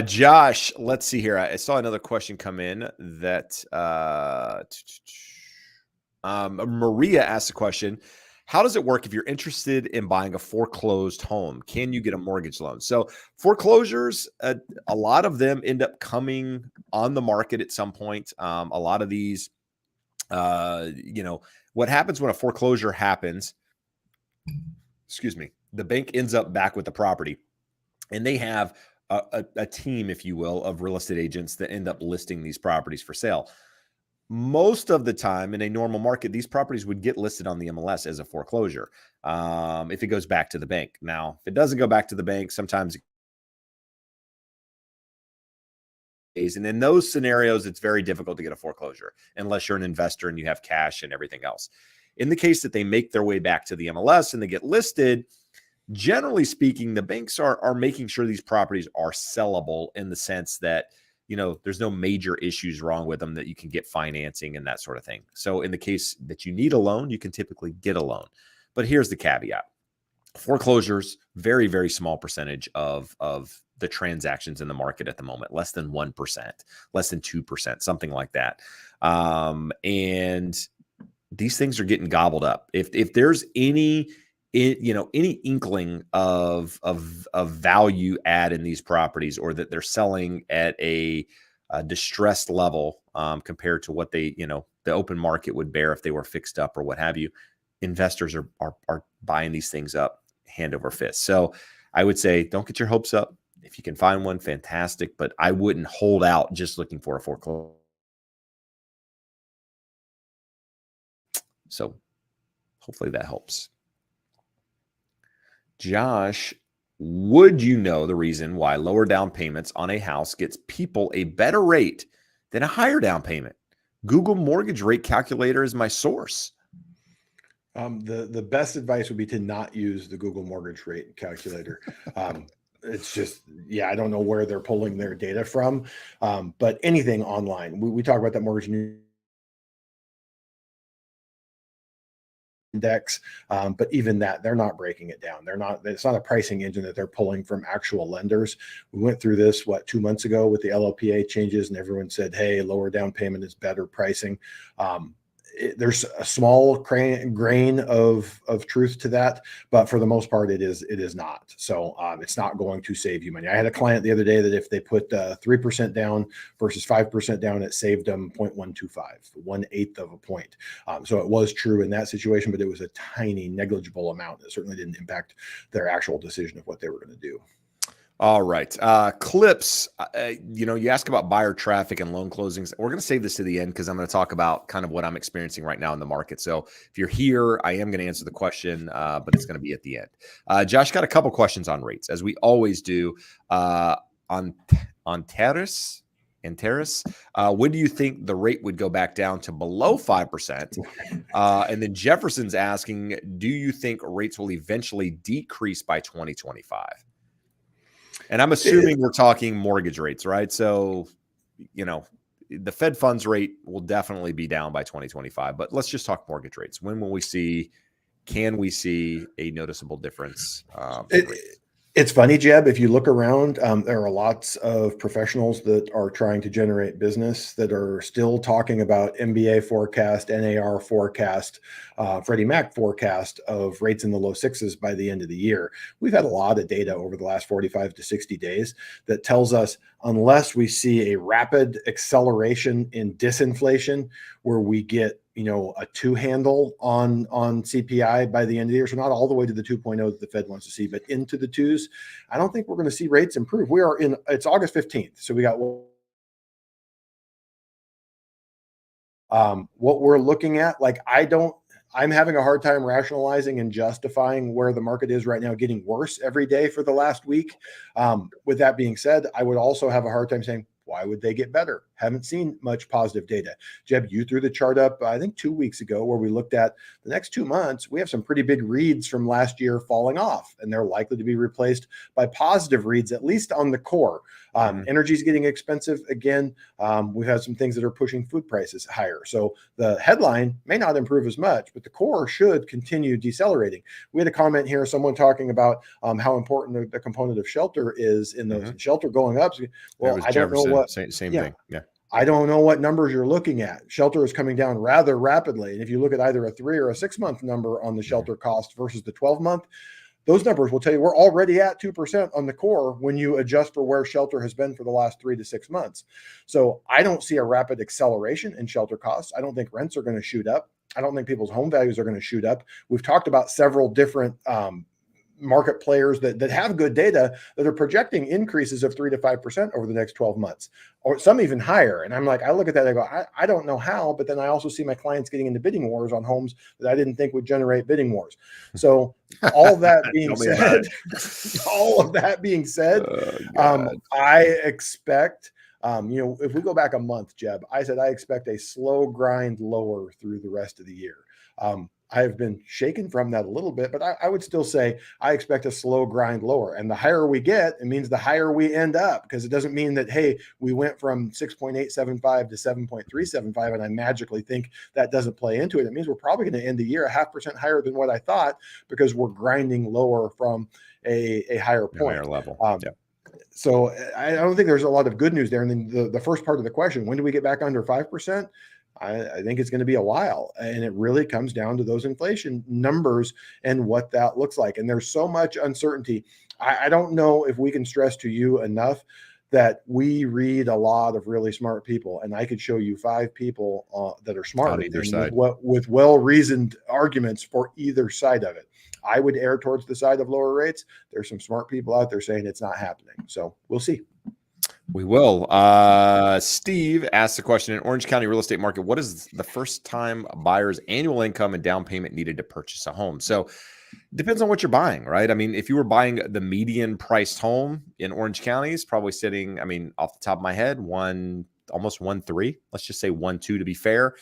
Josh, let's see here. I saw another question come in that Maria asked a question. How does it work if you're interested in buying a foreclosed home? Can you get a mortgage loan? So foreclosures, a lot of them end up coming on the market at some point. A lot of these, what happens when a foreclosure happens, the bank ends up back with the property, and they have a team, if you will, of real estate agents that end up listing these properties for sale. Most of the time in a normal market, these properties would get listed on the MLS as a foreclosure if it goes back to the bank. Now, if it doesn't go back to the bank, sometimes and in those scenarios, it's very difficult to get a foreclosure unless you're an investor and you have cash and everything else. In the case that they make their way back to the MLS and they get listed, generally speaking, the banks are making sure these properties are sellable in the sense that there's no major issues wrong with them, that you can get financing and that sort of thing. So in the case that you need a loan, you can typically get a loan. But here's the caveat. Foreclosures, very, very small percentage of the transactions in the market at the moment, less than 1%, less than 2%, something like that. And these things are getting gobbled up. If there's any inkling of value add in these properties, or that they're selling at a distressed level compared to what the open market would bear if they were fixed up or what have you, investors are buying these things up hand over fist. So I would say don't get your hopes up. If you can find one, fantastic, but I wouldn't hold out just looking for a foreclosure. So hopefully that helps. Josh, Would you know the reason why lower down payments on a house gets people a better rate than a higher down payment? Google mortgage rate calculator is my source. The best advice would be to not use the Google mortgage rate calculator. It's just, yeah, I don't know where they're pulling their data from, but anything online. We talk about that mortgage index, but even that, they're not breaking it down. They're not. It's not a pricing engine that they're pulling from actual lenders. We went through this 2 months ago with the LLPA changes, and everyone said, "Hey, lower down payment is better pricing." There's a small grain of truth to that, but for the most part, it is not. So it's not going to save you money. I had a client the other day that if they put 3% down versus 5% down, it saved them 0.125, 1/8 of a point. So it was true in that situation, but it was a tiny, negligible amount. It certainly didn't impact their actual decision of what they were going to do. All right. Clips, you ask about buyer traffic and loan closings. We're going to save this to the end because I'm going to talk about kind of what I'm experiencing right now in the market. So if you're here, I am going to answer the question, but it's going to be at the end. Josh got a couple questions on rates, as we always do. On Terrace, when do you think the rate would go back down to below 5%? And then Jefferson's asking, do you think rates will eventually decrease by 2025? And I'm assuming we're talking mortgage rates, right? So, the Fed funds rate will definitely be down by 2025, but let's just talk mortgage rates. When will can we see a noticeable difference? It's funny, Jeb, if you look around, there are lots of professionals that are trying to generate business that are still talking about MBA forecast, NAR forecast, Freddie Mac forecast of rates in the low sixes by the end of the year. We've had a lot of data over the last 45 to 60 days that tells us unless we see a rapid acceleration in disinflation where we get a 2 handle on CPI by the end of the year. So not all the way to the 2.0 that the Fed wants to see, but into the 2s. I don't think we're going to see rates improve. It's August 15th. So we got what we're looking at. I'm having a hard time rationalizing and justifying where the market is right now, getting worse every day for the last week. With that being said, I would also have a hard time saying, why would they get better? Haven't seen much positive data. Jeb, you threw the chart up, I think 2 weeks ago, where we looked at the next 2 months. We have some pretty big reads from last year falling off, and they're likely to be replaced by positive reads, at least on the core. Energy is getting expensive again. We've had some things that are pushing food prices higher. So the headline may not improve as much, but the core should continue decelerating. We had a comment here, someone talking about how important the component of shelter is in those. Shelter going up. Well, I don't know what. Same thing. Yeah. I don't know what numbers you're looking at. Shelter is coming down rather rapidly. And if you look at either a 3 or a 6 month number on the shelter cost versus the 12-month, those numbers will tell you we're already at 2% on the core when you adjust for where shelter has been for the last 3 to 6 months. So I don't see a rapid acceleration in shelter costs. I don't think rents are going to shoot up. I don't think people's home values are going to shoot up. We've talked about several different market players that have good data that are projecting increases of 3 to 5% over the next 12 months, or some even higher. And I'm like, I look at that, I go, I don't know how, but then I also see my clients getting into bidding wars on homes that I didn't think would generate bidding wars. So all of that being said, I expect, if we go back a month, Jeb, I said, I expect a slow grind lower through the rest of the year. I have been shaken from that a little bit, but I would still say I expect a slow grind lower. And the higher we get, it means the higher we end up, because it doesn't mean that, hey, we went from 6.875 to 7.375, and I magically think that doesn't play into it. It means we're probably going to end the year 0.5% higher than what I thought, because we're grinding lower from a higher point. Higher level. So I don't think there's a lot of good news there. And then the first part of the question, when do we get back under 5%? I think it's going to be a while, and it really comes down to those inflation numbers and what that looks like. And there's so much uncertainty. I don't know if we can stress to you enough that we read a lot of really smart people, and I could show you 5 people that are smart on either side with well-reasoned arguments for either side of it. I would err towards the side of lower rates. There's some smart people out there saying it's not happening. So we'll see. We will. Steve asked the question, in Orange County real estate market, what is the first time buyer's annual income and down payment needed to purchase a home? So Depends on what you're buying, right? I mean, if you were buying the median priced home in Orange County, is probably sitting, I mean, off the top of my head, almost 1.3. Let's just say 1.2 to be fair.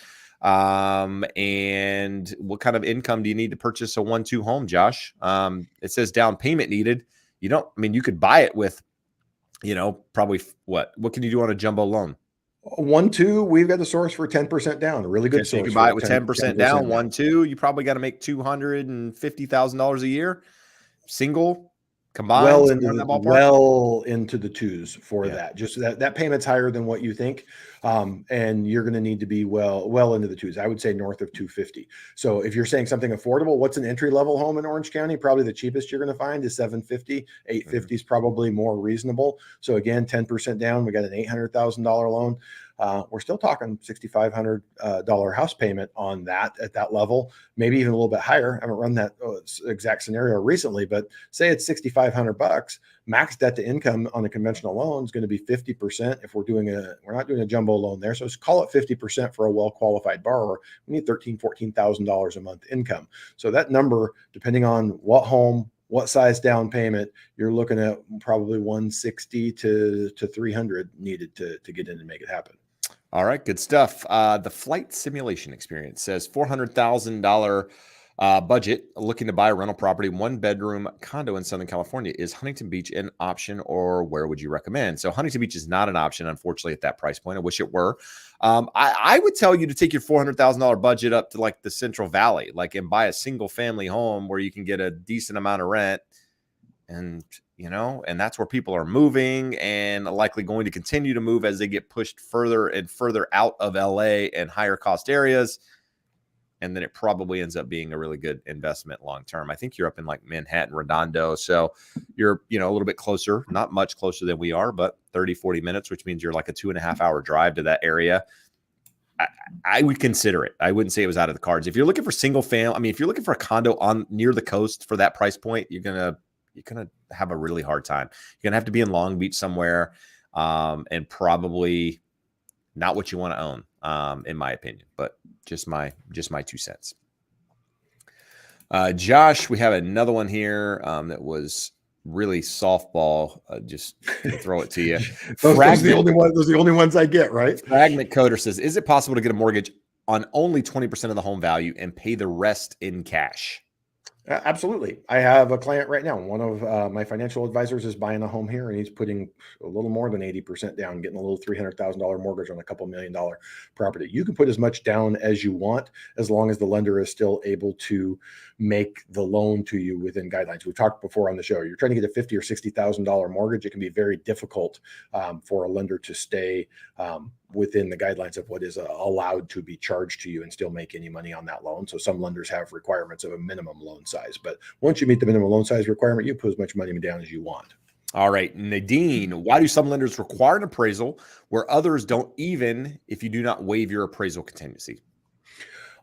And what kind of income do you need to purchase a 1.2 home, Josh? It says down payment needed. I mean, you could buy it with, probably what can you do on a jumbo loan? 1.2, we've got the source for 10% down. A really Okay, good so you source can for buy a it with 10% 10% down, down. 1.2. You probably got to make $250,000 a year, single, combined, Well somewhere into in the that ballpark. twos for Yeah. that. Just that payment's higher than what you think, and you're going to need to be well into the twos. I would say north of 250. So if you're saying something affordable, what's an entry level home in Orange County? Probably the cheapest you're going to find is 750. 850 is probably more reasonable. So again, 10% down. We got an $800,000 loan. We're still talking $6,500 house payment on that at that level, maybe even a little bit higher. I haven't run that exact scenario recently, but say it's $6,500. Max debt to income on a conventional loan is going to be 50%. If we're not doing a jumbo loan there, so let's call it 50% for a well qualified borrower. We need $14,000 a month income. So that number, depending on what home, what size down payment, you're looking at probably 160 to 300 needed to get in and make it happen. All right, good stuff. The flight simulation experience says $400,000 budget looking to buy a rental property, 1-bedroom condo in Southern California. Is Huntington Beach an option, or where would you recommend? So Huntington Beach is not an option, unfortunately, at that price point. I wish it were. I would tell you to take your $400,000 budget up to like the Central Valley, and buy a single family home where you can get a decent amount of rent. And that's where people are moving and likely going to continue to move as they get pushed further and further out of LA and higher cost areas. And then it probably ends up being a really good investment long term. I think you're up in like Manhattan, Redondo. So you're, a little bit closer, not much closer than we are, but 30, 40 minutes, which means you're like a 2.5-hour drive to that area. I would consider it. I wouldn't say it was out of the cards. If you're looking for single family, if you're looking for a condo on near the coast for that price point, you're gonna have a really hard time. You're gonna have to be in Long Beach somewhere, and probably not what you want to own, in my opinion. But just my 2 cents. Josh, we have another one here that was really softball. Just throw it to you. Those are the only ones I get, right? Fragment Coder says, is it possible to get a mortgage on only 20% of the home value and pay the rest in cash? Absolutely. I have a client right now. One of my financial advisors is buying a home here, and he's putting a little more than 80% down, getting a little $300,000 mortgage on a couple $1 million property. You can put as much down as you want, as long as the lender is still able to make the loan to you within guidelines. We've talked before on the show. You're trying to get a $50,000 or $60,000 mortgage. It can be very difficult for a lender to stay within the guidelines of what is allowed to be charged to you and still make any money on that loan. So some lenders have requirements of a minimum loan size, but once you meet the minimum loan size requirement, you put as much money down as you want. All right, Nadine, why do some lenders require an appraisal where others don't, even if you do not waive your appraisal contingency?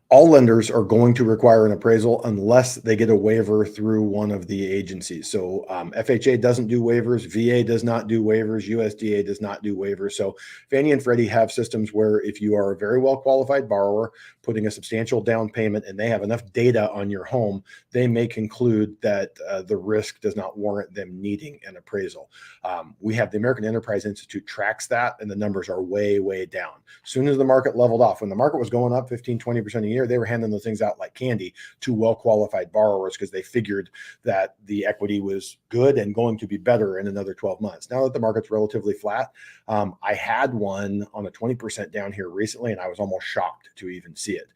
All lenders are going to require an appraisal unless they get a waiver through one of the agencies. So FHA doesn't do waivers, VA does not do waivers, USDA does not do waivers. So Fannie and Freddie have systems where if you are a very well qualified borrower putting a substantial down payment and they have enough data on your home, they may conclude that the risk does not warrant them needing an appraisal. We have the American Enterprise Institute tracks that, and the numbers are way, way down. As soon as the market leveled off, when the market was going up 15, 20% a year, they were handing those things out like candy to well-qualified borrowers because they figured that the equity was good and going to be better in another 12 months. Now that the market's relatively flat, I had one on a 20% down here recently, and I was almost shocked to even see it.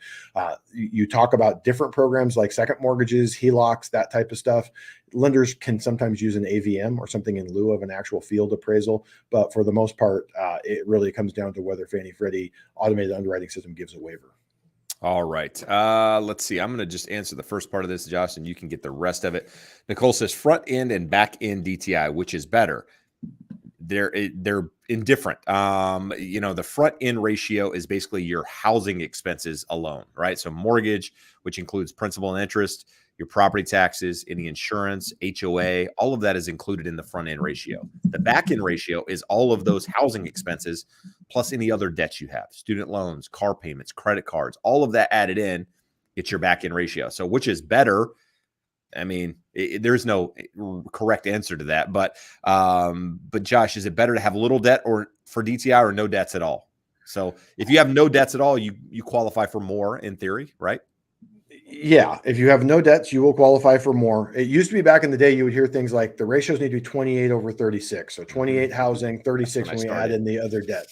You talk about different programs like second mortgages, HELOCs, that type of stuff. Lenders can sometimes use an AVM or something in lieu of an actual field appraisal, but for the most part, it really comes down to whether Fannie Freddie automated underwriting system gives a waiver. All right. Let's see. I'm going to just answer the first part of this, Josh, and you can get the rest of it. Nicole says front end and back end DTI, which is better? They're indifferent. The front end ratio is basically your housing expenses alone, right? So mortgage, which includes principal and interest, your property taxes, any insurance, HOA, all of that is included in the front end ratio. The back end ratio is all of those housing expenses plus any other debts you have, student loans, car payments, credit cards, all of that added in. It's your back end ratio. So which is better? I mean, there's no correct answer to that. But Josh, is it better to have little debt or for DTI or no debts at all? So if you have no debts at all, you qualify for more in theory, right? Yeah, if you have no debts, you will qualify for more. It used to be back in the day, you would hear things like the ratios need to be 28 over 36. So 28 housing, That's 36 when I when we add started. in the other debt.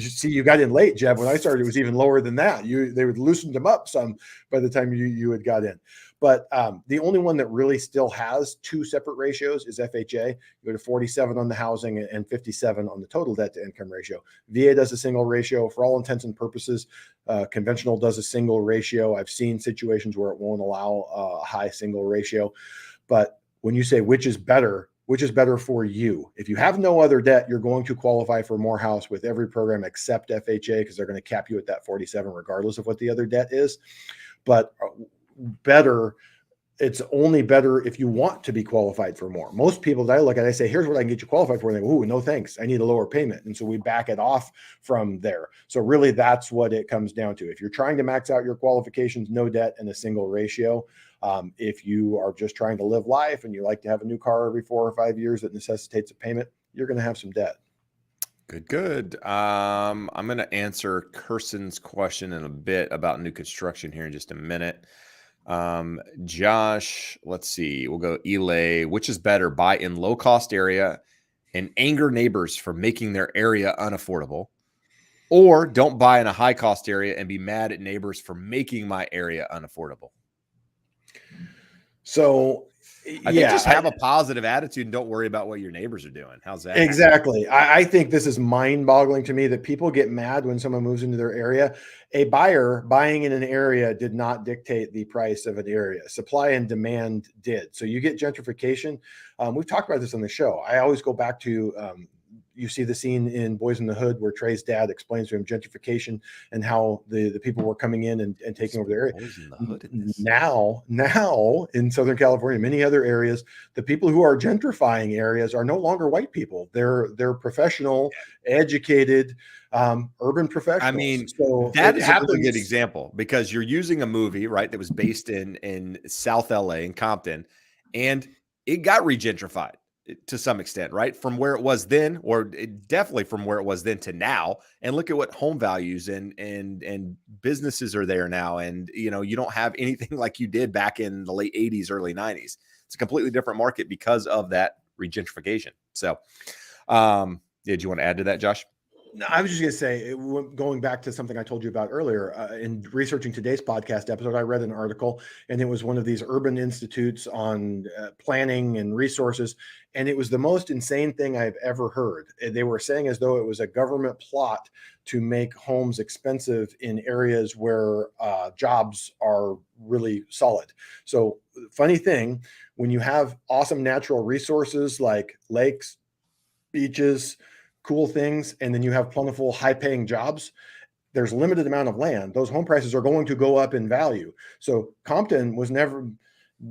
See, you got in late, Jeb. When I started, it was even lower than that. They would loosen them up some by the time you had got in. But the only one that really still has two separate ratios is FHA. You go to 47 on the housing and 57 on the total debt to income ratio. VA does a single ratio for all intents and purposes. Conventional does a single ratio. I've seen situations where it won't allow a high single ratio. But when you say which is better for you? If you have no other debt, you're going to qualify for more house with every program except FHA because they're going to cap you at that 47 regardless of what the other debt is. But better, it's only better if you want to be qualified for more. Most people that I look at, I say, here's what I can get you qualified for. And they go, ooh, no thanks. I need a lower payment. And so we back it off from there. So really that's what it comes down to. If you're trying to max out your qualifications, no debt and a single ratio. If you are just trying to live life and you like to have a new car every 4 or 5 years that necessitates a payment, you're going to have some debt. Good. I'm going to answer Kirson's question in a bit about new construction here in just a minute. Josh, let's see. We'll go Elay. Which is better, buy in low cost area and anger neighbors for making their area unaffordable, or don't buy in a high cost area and be mad at neighbors for making my area unaffordable? So I think just have a positive attitude and don't worry about what your neighbors are doing. How's that? Exactly. I think this is mind-boggling to me that people get mad when someone moves into their area. A buyer buying in an area did not dictate the price of an area. Supply and demand did. So you get gentrification. We've talked about this on the show. I always go back to you see the scene in Boys in the Hood where Trey's dad explains to him gentrification and how the people were coming in and taking over the area. Boys in the Hood in this. Now in Southern California, many other areas, the people who are gentrifying areas are no longer white people. They're professional, educated, urban professionals. I mean, so that is a really good example because you're using a movie, right, that was based in South LA in Compton, and it got regentrified to some extent, right? From where it was then, or definitely from where it was then to now. And look at what home values and businesses are there now. And, you know, you don't have anything like you did back in the late 80s, early 90s. It's a completely different market because of that regentrification. So, did you want to add to that, Josh? No, I was just going to say, going back to something I told you about earlier, in researching today's podcast episode, I read an article and it was one of these urban institutes on planning and resources. And it was the most insane thing I've ever heard. They were saying as though it was a government plot to make homes expensive in areas where jobs are really solid. So funny thing, when you have awesome natural resources like lakes, beaches, cool things, and then you have plentiful, high-paying jobs, there's limited amount of land. Those home prices are going to go up in value. So Compton was never,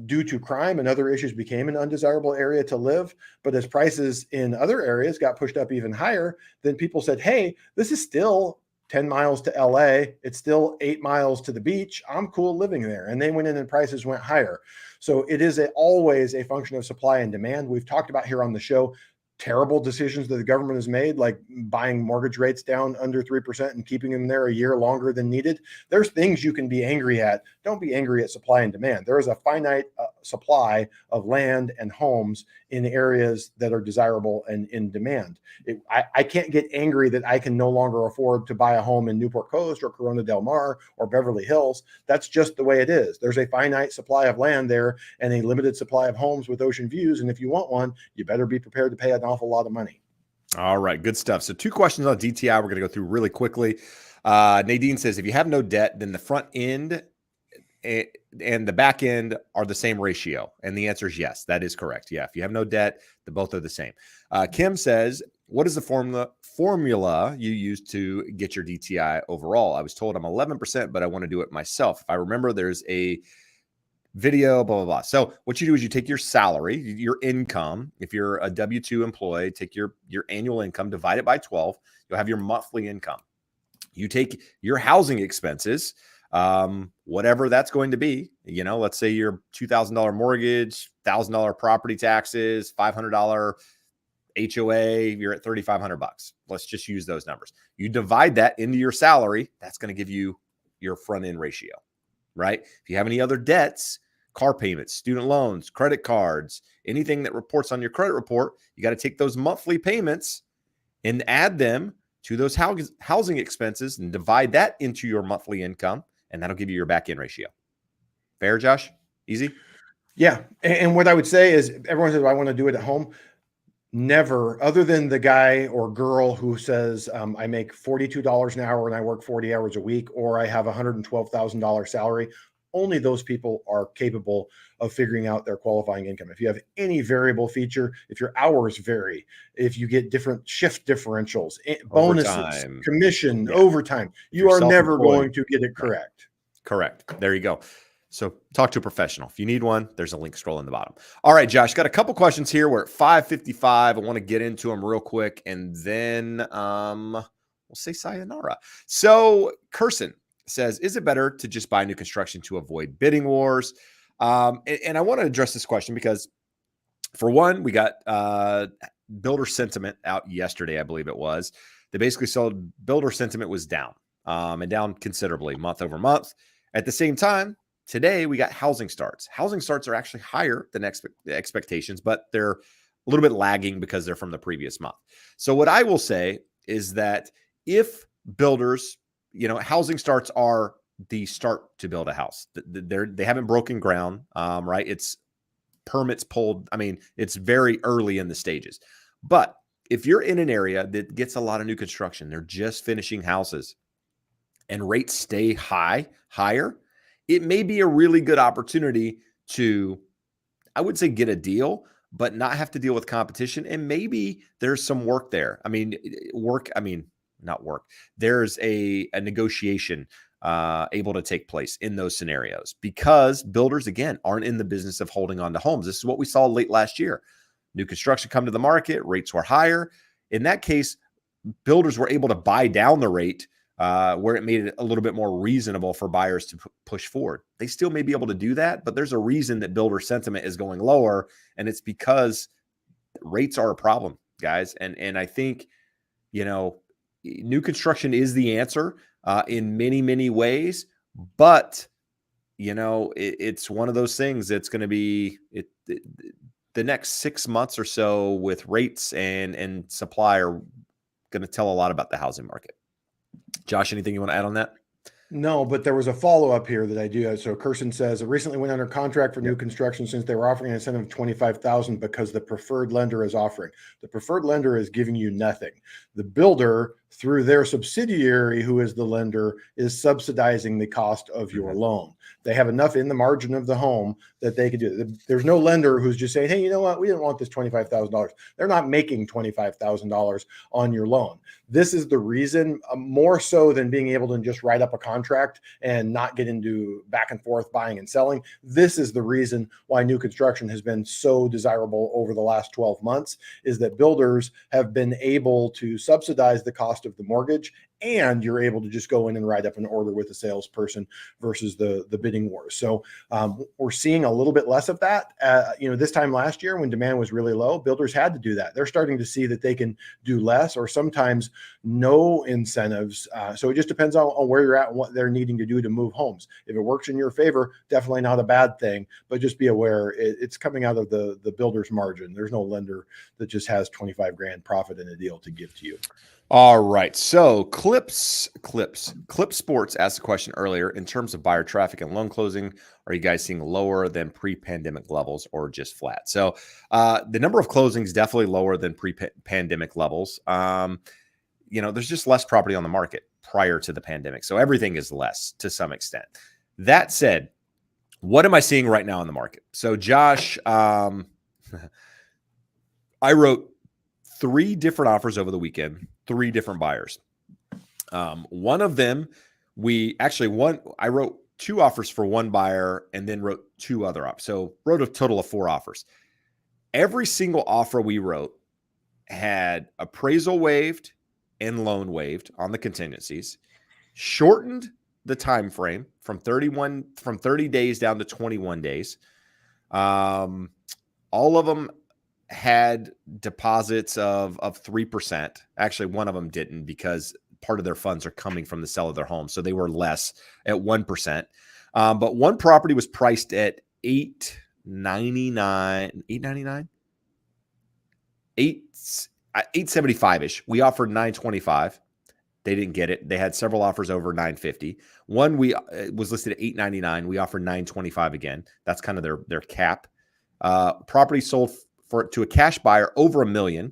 due to crime and other issues, became an undesirable area to live. But as prices in other areas got pushed up even higher, then people said, hey, this is still 10 miles to LA. It's still 8 miles to the beach. I'm cool living there. And they went in and prices went higher. So it is always a function of supply and demand. We've talked about here on the show terrible decisions that the government has made, like buying mortgage rates down under 3% and keeping them there a year longer than needed. There's things you can be angry at. Don't be angry at supply and demand. There is a finite supply of land and homes in areas that are desirable and in demand. I can't get angry that I can no longer afford to buy a home in Newport Coast or Corona Del Mar or Beverly Hills. That's just the way it is. There's a finite supply of land there and a limited supply of homes with ocean views. And if you want one, you better be prepared to pay an awful lot of money. All right, good stuff. So 2 questions on DTI we're going to go through really quickly. Nadine says, if you have no debt, then the front end and the back end are the same ratio. And the answer is yes, that is correct. Yeah, if you have no debt, the both are the same. Kim says, what is the formula you use to get your DTI overall? I was told I'm 11%, but I want to do it myself. If I remember, there's a video, blah, blah, blah. So what you do is you take your salary, your income. If you're a W-2 employee, take your annual income, divide it by 12. You'll have your monthly income. You take your housing expenses, whatever that's going to be. Let's say your $2,000 mortgage, $1,000 property taxes, $500 HOA, you're at $3,500. Let's just use those numbers. You divide that into your salary, that's going to give you your front end ratio, right? If you have any other debts, car payments, student loans, credit cards, anything that reports on your credit report, you got to take those monthly payments and add them to those housing expenses and divide that into your monthly income, and that'll give you your back end ratio. Fair, Josh? Easy? Yeah. And what I would say is everyone says, I want to do it at home. Never, other than the guy or girl who says, I make $42 an hour and I work 40 hours a week, or I have $112,000 salary. Only those people are capable of figuring out their qualifying income. If you have any variable feature, if your hours vary, if you get different shift differentials, bonuses, Overtime. commission, overtime, you are never going to get it correct. Correct. There you go. So talk to a professional. If you need one, there's a link scrolling the bottom. All right, Josh, got a couple questions here. We're at 5:55. I want to get into them real quick, and then we'll say sayonara. So Kirsten says, is it better to just buy new construction to avoid bidding wars? And I want to address this question because, for one, we got builder sentiment out yesterday, I believe it was. They basically said builder sentiment was down, and down considerably month over month. At the same time, today we got housing starts. Housing starts are actually higher than expectations, but they're a little bit lagging because they're from the previous month. So what I will say is that if builders, housing starts are the start to build a house. They haven't broken ground, right? It's permits pulled. I mean, it's very early in the stages. But if you're in an area that gets a lot of new construction, they're just finishing houses, and rates stay higher, it may be a really good opportunity to, I would say, get a deal, but not have to deal with competition. And maybe there's some work there. Not work. There's a negotiation able to take place in those scenarios, because builders, again, aren't in the business of holding on to homes. This is what we saw late last year. New construction come to the market, rates were higher. In that case, builders were able to buy down the rate where it made it a little bit more reasonable for buyers to push forward. They still may be able to do that, but there's a reason that builder sentiment is going lower, and it's because rates are a problem, guys. And I think, new construction is the answer in many, many ways, but it's one of those things that's going to be the next 6 months or so with rates and supply are going to tell a lot about the housing market. Josh, anything you want to add on that? No, but there was a follow-up here that I do. So Kirsten says, I recently went under contract for new construction since they were offering an incentive of $25,000 because the preferred lender is offering. The preferred lender is giving you nothing. The builder, through their subsidiary, who is the lender, is subsidizing the cost of your loan. They have enough in the margin of the home that they could do it. There's no lender who's just saying, hey, you know what? We didn't want this $25,000. They're not making $25,000 on your loan. This is the reason, more so than being able to just write up a contract and not get into back and forth buying and selling. This is the reason why new construction has been so desirable over the last 12 months, is that builders have been able to subsidize the cost of the mortgage, and you're able to just go in and write up an order with a salesperson versus the bidding wars. So we're seeing a little bit less of that. This time last year when demand was really low, builders had to do that. They're starting to see that they can do less or sometimes no incentives. So it just depends on where you're at and what they're needing to do to move homes. If it works in your favor, definitely not a bad thing, but just be aware it's coming out of the builder's margin. There's no lender that just has 25 grand profit in a deal to give to you. All right. So Clip Sports asked a question earlier, in terms of buyer traffic and loan closing, are you guys seeing lower than pre-pandemic levels or just flat? So the number of closings definitely lower than pre-pandemic levels. There's just less property on the market prior to the pandemic. So everything is less to some extent. That said, what am I seeing right now in the market? So Josh, I wrote 3 different offers over the weekend, 3 different buyers. One of them, I wrote 2 offers for one buyer and then wrote 2 other offers. So wrote a total of 4 offers. Every single offer we wrote had appraisal waived and loan waived on the contingencies, shortened the time frame from 30 days down to 21 days. All of them had deposits of 3%. Actually, one of them didn't because part of their funds are coming from the sale of their home. So they were less at 1%. But one property was priced at $899, 875-ish. We offered 925. They didn't get it. They had several offers over 950. One was listed at 899. We offered 925 again. That's kind of their cap. Property sold to a cash buyer over $1 million.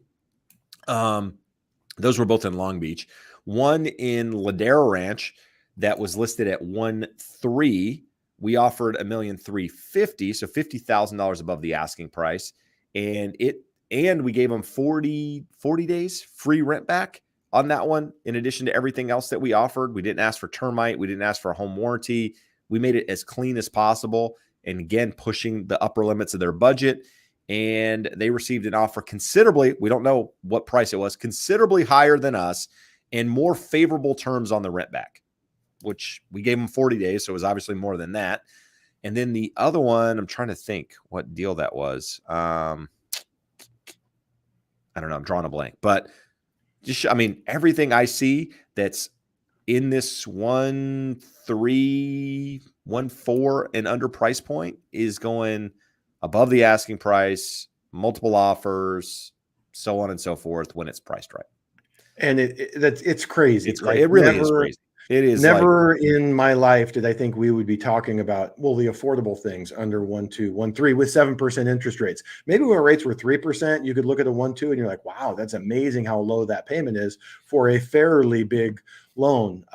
Those were both in Long Beach. One in Ladera Ranch that was listed at 1.3. We offered $1,350,000, so $50,000 above the asking price, and we gave them 40 days free rent back on that one. In addition to everything else that we offered, we didn't ask for termite, we didn't ask for a home warranty. We made it as clean as possible, and again, pushing the upper limits of their budget. And they received an offer considerably, we don't know what price it was, considerably higher than us and more favorable terms on the rent back, which we gave them 40 days. So it was obviously more than that. And then the other one, I'm trying to think what deal that was. I don't know. I'm drawing a blank, but everything I see that's in this 1.3, 1.4 and under price point is going above the asking price, multiple offers, so on and so forth when it's priced right. And it's crazy. It really is crazy. It is never in my life did I think we would be talking about, the affordable things under 1.2, 1.3 with 7% interest rates. Maybe when rates were 3%, you could look at a 1.2 and you're like, wow, that's amazing how low that payment is for a fairly big loan.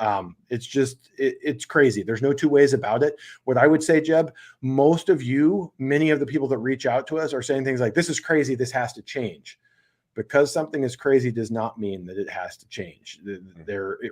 It's crazy. There's no two ways about it. What I would say, Jeb, many of the people that reach out to us are saying things like, this is crazy, this has to change. Because something is crazy does not mean that it has to change. It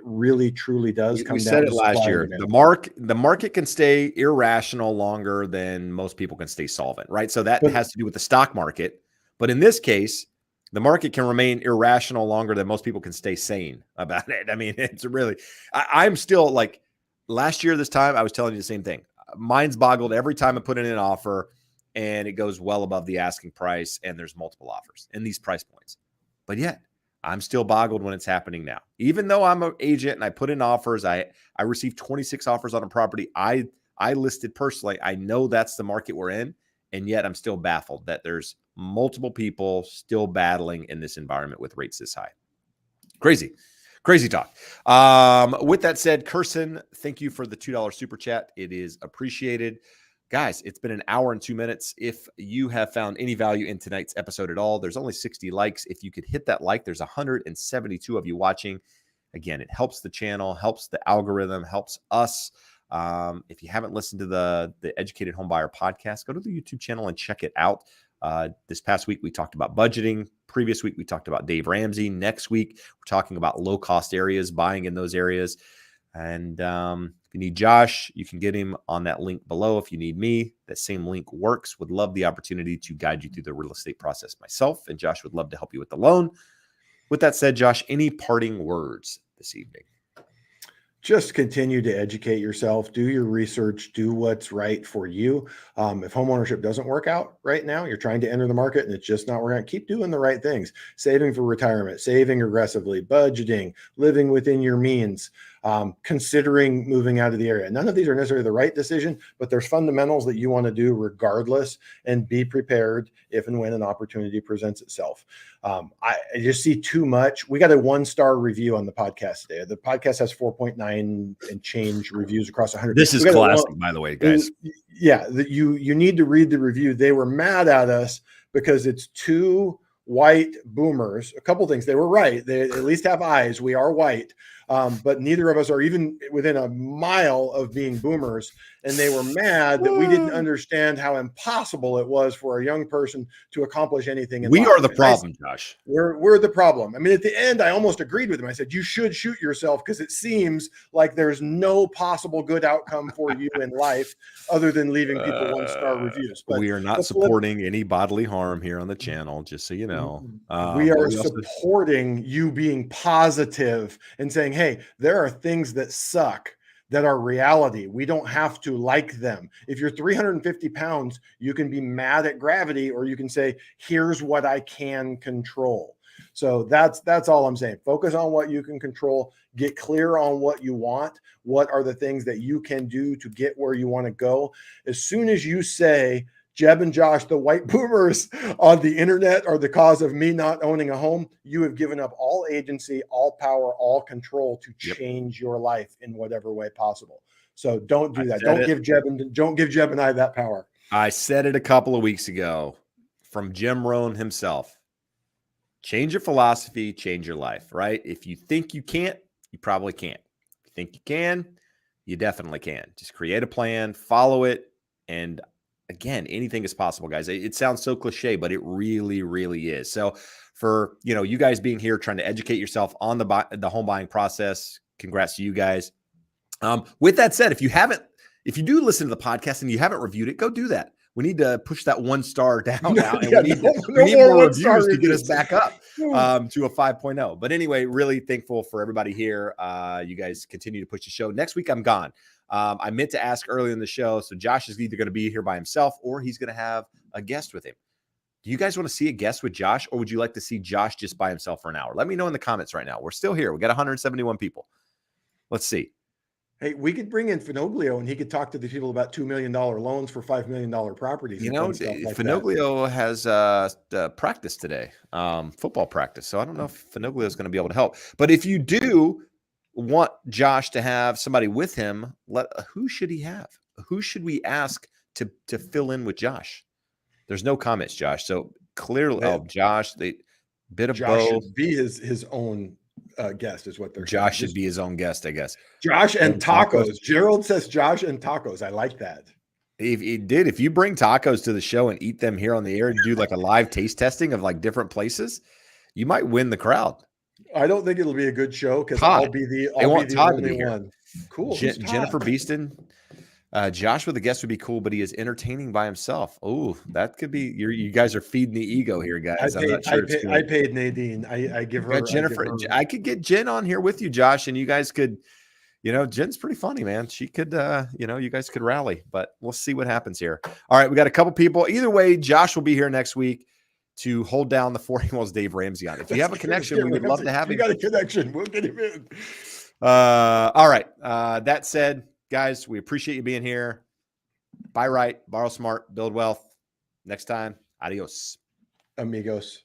really, truly does come down. We said it last year. The market can stay irrational longer than most people can stay solvent, right? So that has to do with the stock market. But in this case, the market can remain irrational longer than most people can stay sane about it. I mean, it's really, I'm still like last year, this time, I was telling you the same thing. Mine's boggled every time I put in an offer and it goes well above the asking price and there's multiple offers in these price points. But yet I'm still boggled when it's happening now. Even though I'm an agent and I put in offers, I received 26 offers on a property I listed personally. I know that's the market we're in. And yet I'm still baffled that there's multiple people still battling in this environment with rates this high. Crazy talk. With that said, Kirsten, thank you for the $2 super chat. It is appreciated. Guys, it's been an hour and 2 minutes. If you have found any value in tonight's episode at all, there's only 60 likes. If you could hit that like, there's 172 of you watching. Again, it helps the channel, helps the algorithm, helps us. If you haven't listened to the Educated Homebuyer podcast, go to the YouTube channel and check it out. This past week, we talked about budgeting. Previous week, we talked about Dave Ramsey. Next week, we're talking about low-cost areas, buying in those areas. And if you need Josh, you can get him on that link below. If you need me, that same link works. Would love the opportunity to guide you through the real estate process myself. And Josh would love to help you with the loan. With that said, Josh, any parting words this evening? Just continue to educate yourself, do your research, do what's right for you. If homeownership doesn't work out right now, you're trying to enter the market and it's just not working out, keep doing the right things. Saving for retirement, saving aggressively, budgeting, living within your means, considering moving out of the area. None of these are necessarily the right decision, but there's fundamentals that you want to do regardless, and be prepared if and when an opportunity presents itself. I just see too much. We got a 1-star review on the podcast today. The podcast has 4.9 and change reviews across 100. This is classic, by the way, guys. Yeah, you need to read the review. They were mad at us because it's two white boomers. A couple things. They were right. They at least have eyes. We are white. But neither of us are even within a mile of being boomers. And they were mad that we didn't understand how impossible it was for a young person to accomplish anything in life. We are the problem, Josh. We're the problem. I mean, at the end, I almost agreed with him. I said, you should shoot yourself because it seems like there's no possible good outcome for you in life other than leaving people 1-star reviews. But we are not supporting any bodily harm here on the channel, just so you know. We are supporting you being positive and saying, hey, there are things that suck that are reality. We don't have to like them. If you're 350 pounds, you can be mad at gravity, or you can say, here's what I can control. So that's all I'm saying. Focus on what you can control, get clear on what you want. What are the things that you can do to get where you want to go? As soon as you say, Jeb and Josh, the white boomers on the internet are the cause of me not owning a home, you have given up all agency, all power, all control to change your life in whatever way possible. So don't do that. Don't give Jeb and I that power. I said it a couple of weeks ago from Jim Rohn himself. Change your philosophy, change your life, right? If you think you can't, you probably can't. If you think you can, you definitely can. Just create a plan, follow it, and again, anything is possible, guys. It sounds so cliche, but it really, really is. So for, you guys being here, trying to educate yourself on the home buying process, congrats to you guys. With that said, if you do listen to the podcast and you haven't reviewed it, go do that. We need to push that 1 star down now, and we need more reviews to get us back up to a 5.0. But anyway, really thankful for everybody here. You guys continue to push the show. Next week, I'm gone. I meant to ask earlier in the show, so Josh is either going to be here by himself or he's going to have a guest with him. Do you guys want to see a guest with Josh, or would you like to see Josh just by himself for an hour? Let me know in the comments right now. We're still here. We got 171 people. Let's see. Hey, we could bring in Finoglio and he could talk to the people about $2 million loans for $5 million properties. Finoglio has practice today, football practice. So I don't know if Finoglio is going to be able to help. But if you do want Josh to have somebody with him, who should he have? Who should we ask to fill in with Josh? There's no comments, Josh. So clearly, Josh, Josh should be his own guest is what they're saying. Josh should be his own guest, I guess. Josh and tacos. Gerald says Josh and tacos. I like that. If you bring tacos to the show and eat them here on the air and do like a live taste testing of like different places, you might win the crowd. I don't think it'll be a good show because I'll be the only one. Cool. Jennifer Beeston. Josh with a guest would be cool, but he is entertaining by himself. Oh, that could be you guys are feeding the ego here, guys. I paid Nadine. I give her Jennifer. I could get Jen on here with you, Josh, and you guys could, Jen's pretty funny, man. She could, you guys could rally, but we'll see what happens here. All right, we got a couple people. Either way, Josh will be here next week to hold down the 40 Dave Ramsey on. If you have a connection, we would love to have him. You got a connection. We'll get him in. All right. That said, guys, we appreciate you being here. Buy right, borrow smart, build wealth. Next time, adios. Amigos.